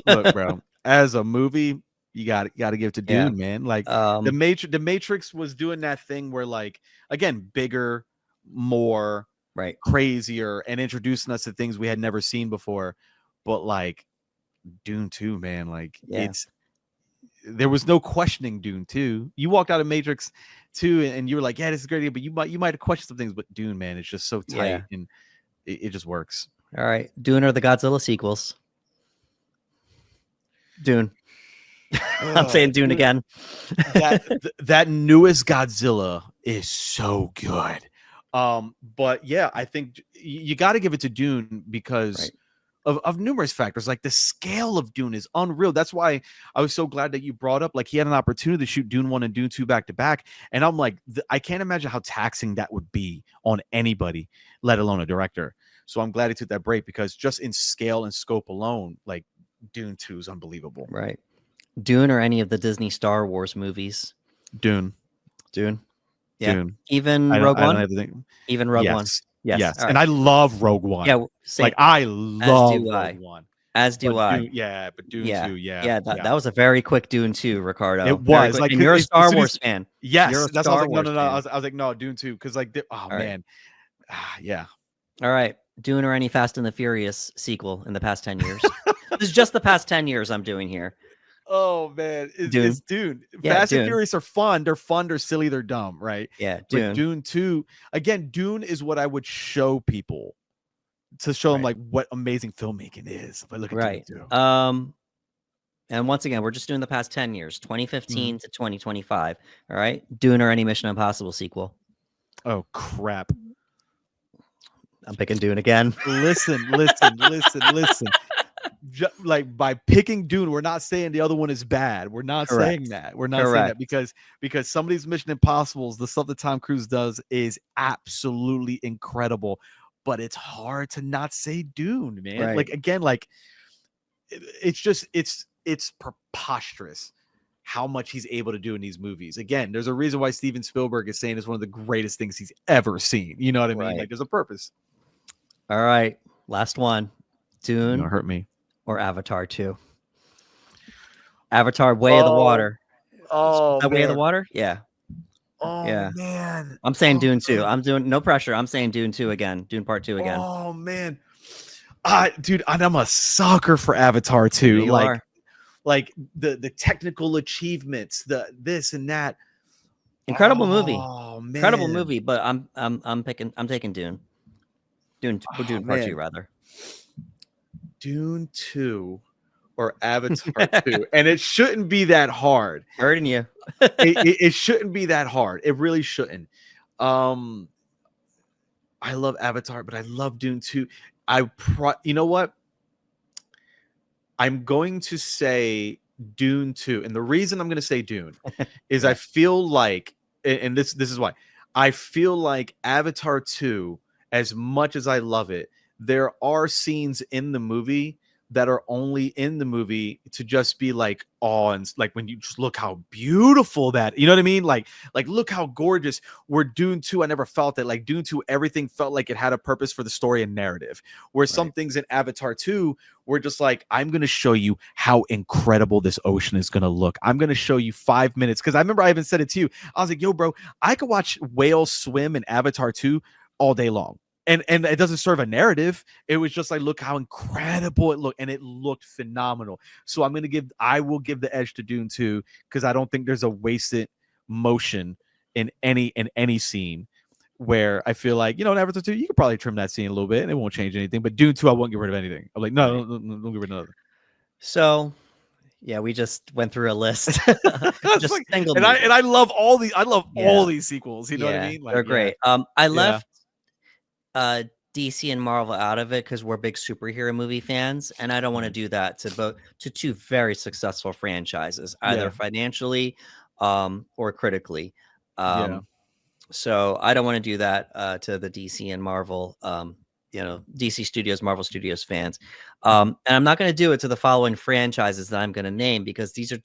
look, bro. As a movie, you got to give it to Dune, man. Like the Matrix was doing that thing where, like, again, bigger, more right, crazier, and introducing us to things we had never seen before. But like Dune 2, man, like there was no questioning Dune 2. You walked out of Matrix 2 and you were like, yeah, this is great, but you might have questioned some things. But Dune, man, it's just so tight and it just works. All right, Dune or the Godzilla sequels? Dune. I'm saying Dune again. that newest Godzilla is so good. But yeah, I think you got to give it to Dune because of numerous factors. Like the scale of Dune is unreal. That's why I was so glad that you brought up, like, he had an opportunity to shoot Dune 1 and Dune 2 back to back. And I'm like, I can't imagine how taxing that would be on anybody, let alone a director. So I'm glad he took that break because just in scale and scope alone, like Dune 2 is unbelievable. Right. Dune or any of the Disney Star Wars movies? Dune. Yeah. Dune. Even Rogue One? I don't have to think. Even Rogue One. Yes. Right. And I love Rogue One. Yeah. Same. Like I love Rogue One. As do I. Dune, but Dune 2, yeah. That was a very quick Dune 2. Ricardo. It was like, and you're a Star Wars fan. Yes, that's why I was like, no. I was like, no, Dune 2, because like, man, yeah. All right, Dune or any Fast and the Furious sequel in the past 10 years? This is just the past 10 years I'm doing here. Oh man, Dune. it's Dune. Yeah, Fast and Dune. Furious are fun. They're fun. They're silly. They're dumb, right? Yeah, But Dune. Dune 2, again, Dune is what I would show people to show them Right. like what amazing filmmaking is. If I look at Right. Dune 2. And once again, we're just doing the past 10 years, 2015 to 2025. All right. Dune or any Mission Impossible sequel. Oh crap. I'm picking Dune again. Listen. Like by picking Dune, we're not saying the other one is bad. We're not saying that. We're not saying that because some of these Mission Impossibles, the stuff that Tom Cruise does is absolutely incredible. But it's hard to not say Dune, man. Right. Like again, like it's just it's preposterous how much he's able to do in these movies. Again, there's a reason why Steven Spielberg is saying it's one of the greatest things he's ever seen. You know what I mean? Right. Like there's a purpose. All right. Last one. Dune You're gonna hurt me. or Avatar 2. Avatar Way of the Water. Oh, Way of the Water? Yeah. Oh Yeah. man. I'm saying Dune 2. I'm doing no pressure. I'm saying Dune 2 again. Dune Part 2 again. Oh man. Dude, I'm a sucker for Avatar 2. Like the technical achievements, the this and that. Incredible movie. Man. Incredible movie, but I'm taking Dune. Dune Part 2 rather. Dune 2 or Avatar 2. And it shouldn't be that hard. Hurting you. it shouldn't be that hard. It really shouldn't. I love Avatar, but I love Dune 2. You know what? I'm going to say Dune 2. And the reason I'm going to say Dune is I feel like, and this is why, I feel like Avatar 2, as much as I love it, there are scenes in the movie that are only in the movie to just be like, oh, and like when you just look how beautiful that, you know what I mean? Like look how gorgeous. Where Dune 2, I never felt that. Like Dune 2, everything felt like it had a purpose for the story and narrative. Where some things in Avatar 2 were just like, I'm going to show you how incredible this ocean is going to look. I'm going to show you 5 minutes. Because I remember I even said it to you. I was like, yo, bro, I could watch whales swim in Avatar 2 all day long. And it doesn't serve a narrative. It was just like, look how incredible it looked, and it looked phenomenal. So I will give the edge to Dune 2 because I don't think there's a wasted motion in any scene where I feel like, in Avatar 2, you could probably trim that scene a little bit and it won't change anything. But Dune 2, I won't get rid of anything. I'm like, no, don't get rid of nothing. So yeah, we just went through a list. Just like, and I love all these sequels. You know what I mean? Like, they're great. I left DC and Marvel out of it because we're big superhero movie fans, and I don't want to do that to two very successful franchises, either financially or critically. So I don't want to do that to the DC and Marvel, DC Studios, Marvel Studios fans. And I'm not going to do it to the following franchises that I'm going to name because these are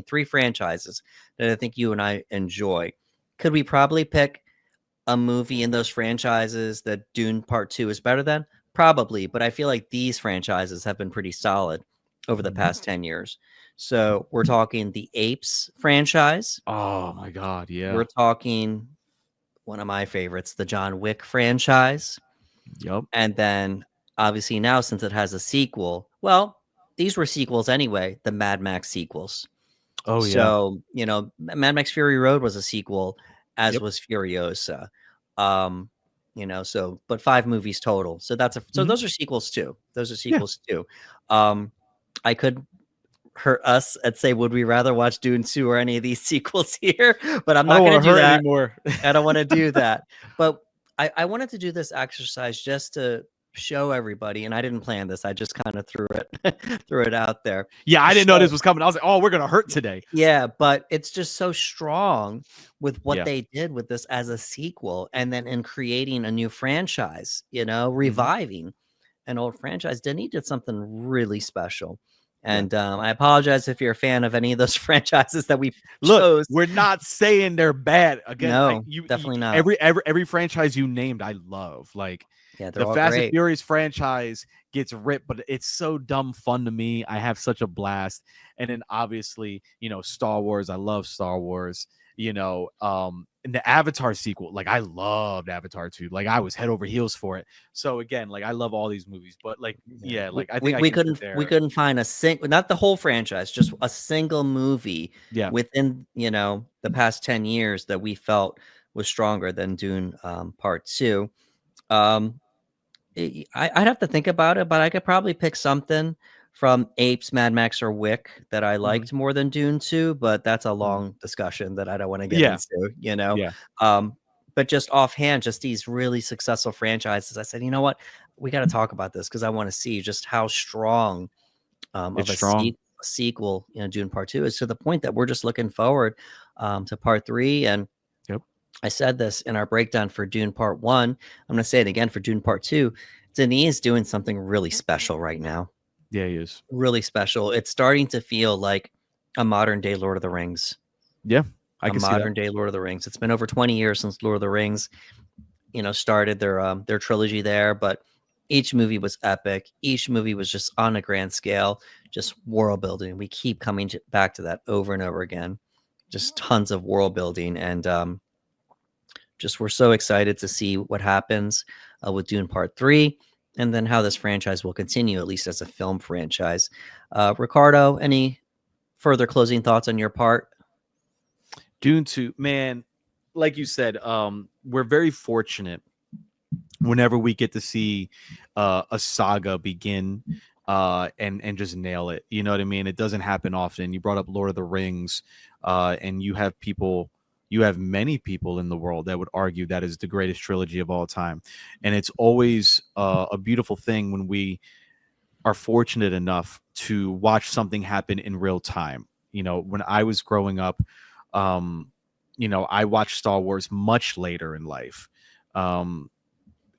three franchises that I think you and I enjoy. Could we probably pick a movie in those franchises that Dune Part 2 is better than? Probably, but I feel like these franchises have been pretty solid over the past 10 years. So we're talking the Apes franchise. Oh my God, yeah. We're talking one of my favorites, the John Wick franchise. Yep. And then obviously now, since it has a sequel, well, these were sequels anyway, the Mad Max sequels. Oh yeah. So, Mad Max Fury Road was a sequel, as was Furiosa. But 5 movies total. So those are sequels too. I could hurt us and say, would we rather watch Dune 2 or any of these sequels here? But I'm not going to do that anymore. I don't want to do that. But I wanted to do this exercise just to show everybody, and I didn't plan this. I just kind of threw it out there. Yeah, I didn't know this was coming. I was like, oh, we're gonna hurt today. Yeah, but it's just so strong with what they did with this as a sequel, and then in creating a new franchise, reviving an old franchise. Denis did something really special. And I apologize if you're a fan of any of those franchises that we chose. We're not saying they're bad. Again, no, definitely not. Every franchise you named, I love. Like, the Fast and Furious franchise gets ripped, but it's so dumb fun to me. I have such a blast. And then obviously, Star Wars. I love Star Wars. And the Avatar sequel, like I loved Avatar 2. Like I was head over heels for it. So again, like I love all these movies, but like Yeah. yeah, We, like I we, think I we can sit couldn't we there. couldn't find a not the whole franchise, just a single movie Yeah, within, the past 10 years that we felt was stronger than Dune Part 2. Um, I'd have to think about it, but I could probably pick something from Apes, Mad Max, or Wick that I mhm, liked more than Dune 2, but that's a mhm. long discussion that I don't want to get Yeah, into. yeah, Um, but just offhand, just these really successful franchises, I said, you know what? We got to talk about this because I want to see just how strong of it's a strong. sequel, Dune Part 2 is, to the point that we're just looking forward to Part 3. And Yep. I said this in our breakdown for Dune Part 1. I'm going to say it again for Dune Part 2. Denis is doing something really special right now. Yeah, he is. Really special. It's starting to feel like a modern day Lord of the Rings. Yeah, I A can see that. modern day Lord of the Rings. It's been over 20 years since Lord of the Rings, started their trilogy there, but each movie was epic. Each movie was just on a grand scale, just world building. We keep coming back to that over and over again. Just tons of world building, and just we're so excited to see what happens with Dune Part 3, and then how this franchise will continue, at least as a film franchise. Ricardo, any further closing thoughts on your part? Dune 2, man, like you said, we're very fortunate whenever we get to see a saga begin and just nail it. You know what I mean? It doesn't happen often. You brought up Lord of the Rings, and you have many people in the world that would argue that is the greatest trilogy of all time. And it's always a beautiful thing when we are fortunate enough to watch something happen in real time. You know, when I was growing up, um, I watched Star Wars much later in life. Um,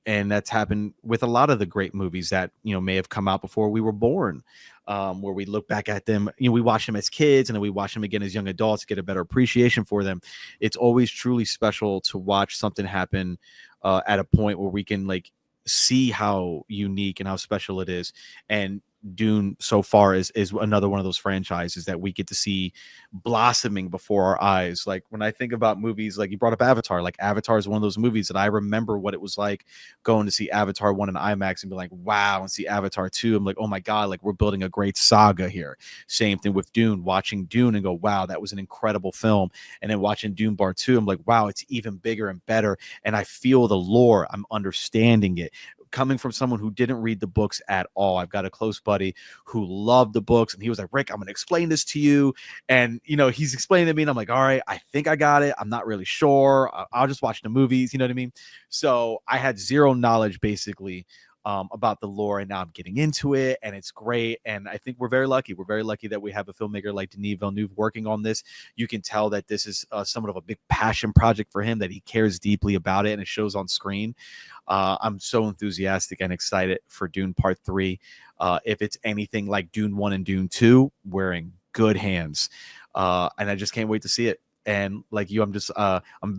and that's happened with a lot of the great movies that may have come out before we were born, where we look back at them, we watch them as kids and then we watch them again as young adults, get a better appreciation for them. It's always truly special to watch something happen at a point where we can like see how unique and how special it is. And Dune so far is another one of those franchises that we get to see blossoming before our eyes. Like when I think about movies, like you brought up Avatar, like Avatar is one of those movies that I remember what it was like going to see Avatar 1 in IMAX and be like, wow, and see Avatar 2. I'm like, oh my God, like we're building a great saga here. Same thing with Dune, watching Dune and go, wow, that was an incredible film. And then watching Dune Part 2, I'm like, wow, it's even bigger and better. And I feel the lore, I'm understanding it. Coming from someone who didn't read the books at all. I've got a close buddy who loved the books, and he was like, Rick, I'm going to explain this to you. And, he's explaining to me, and I'm like, all right, I think I got it. I'm not really sure. I'll just watch the movies. You know what I mean? So I had zero knowledge, basically, about the lore, and now I'm getting into it, and it's great. And I think we're very lucky. We're very lucky that we have a filmmaker like Denis Villeneuve working on this. You can tell that this is somewhat of a big passion project for him, that he cares deeply about it, and it shows on screen. I'm so enthusiastic and excited for Dune Part 3. If it's anything like Dune 1 and Dune 2, we're in good hands. And I just can't wait to see it. And like you, I'm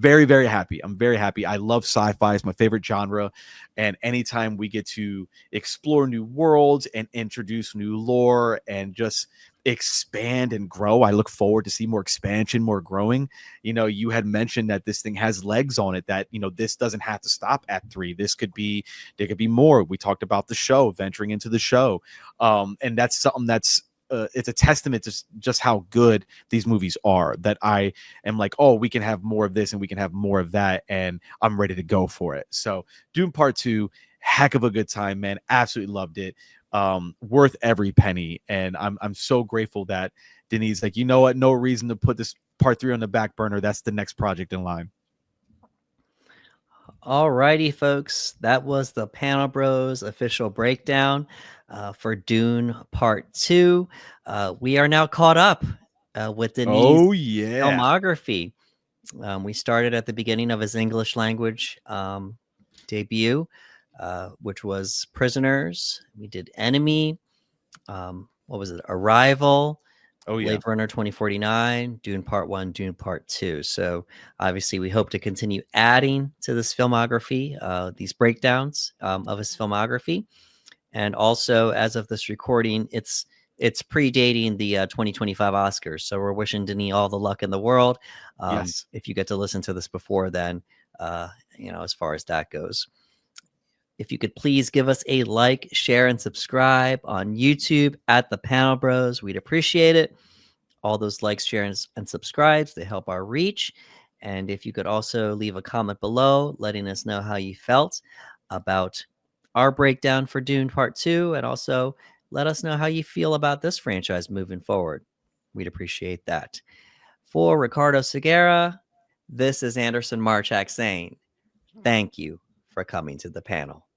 very, very happy. I'm very happy. I love sci-fi. It's my favorite genre. And anytime we get to explore new worlds and introduce new lore and just expand and grow, I look forward to see more expansion, more growing. You had mentioned that this thing has legs on it, that, this doesn't have to stop at 3. There could be more. We talked about the show, venturing into the show. And that's something that's, it's a testament to just how good these movies are, that I am like, oh, we can have more of this and we can have more of that, and I'm ready to go for it. So Dune Part 2, heck of a good time, man. Absolutely loved it. Worth every penny. And I'm so grateful that Denis like, you know what, no reason to put this Part 3 on the back burner. That's the next project in line. All righty, folks. That was the Panel Bros official breakdown for Dune Part 2. We are now caught up with Denis' Oh yeah. filmography. We started at the beginning of his English language debut, which was Prisoners. We did Enemy. What was it? Arrival. Oh yeah. Blade Runner 2049, Dune Part 1, Dune Part 2. So obviously we hope to continue adding to this filmography, these breakdowns of his filmography. And also, as of this recording, it's it's predating the 2025 Oscars, so we're wishing Denis all the luck in the world. Yes. If you get to listen to this before then, as far as that goes. If you could please give us a like, share, and subscribe on YouTube at The Panel Bros, we'd appreciate it. All those likes, shares, and subscribes, they help our reach. And if you could also leave a comment below letting us know how you felt about our breakdown for Dune Part 2, and also let us know how you feel about this franchise moving forward. We'd appreciate that. For Ricardo Segura, this is Anderson Marchak saying thank you for coming to the panel.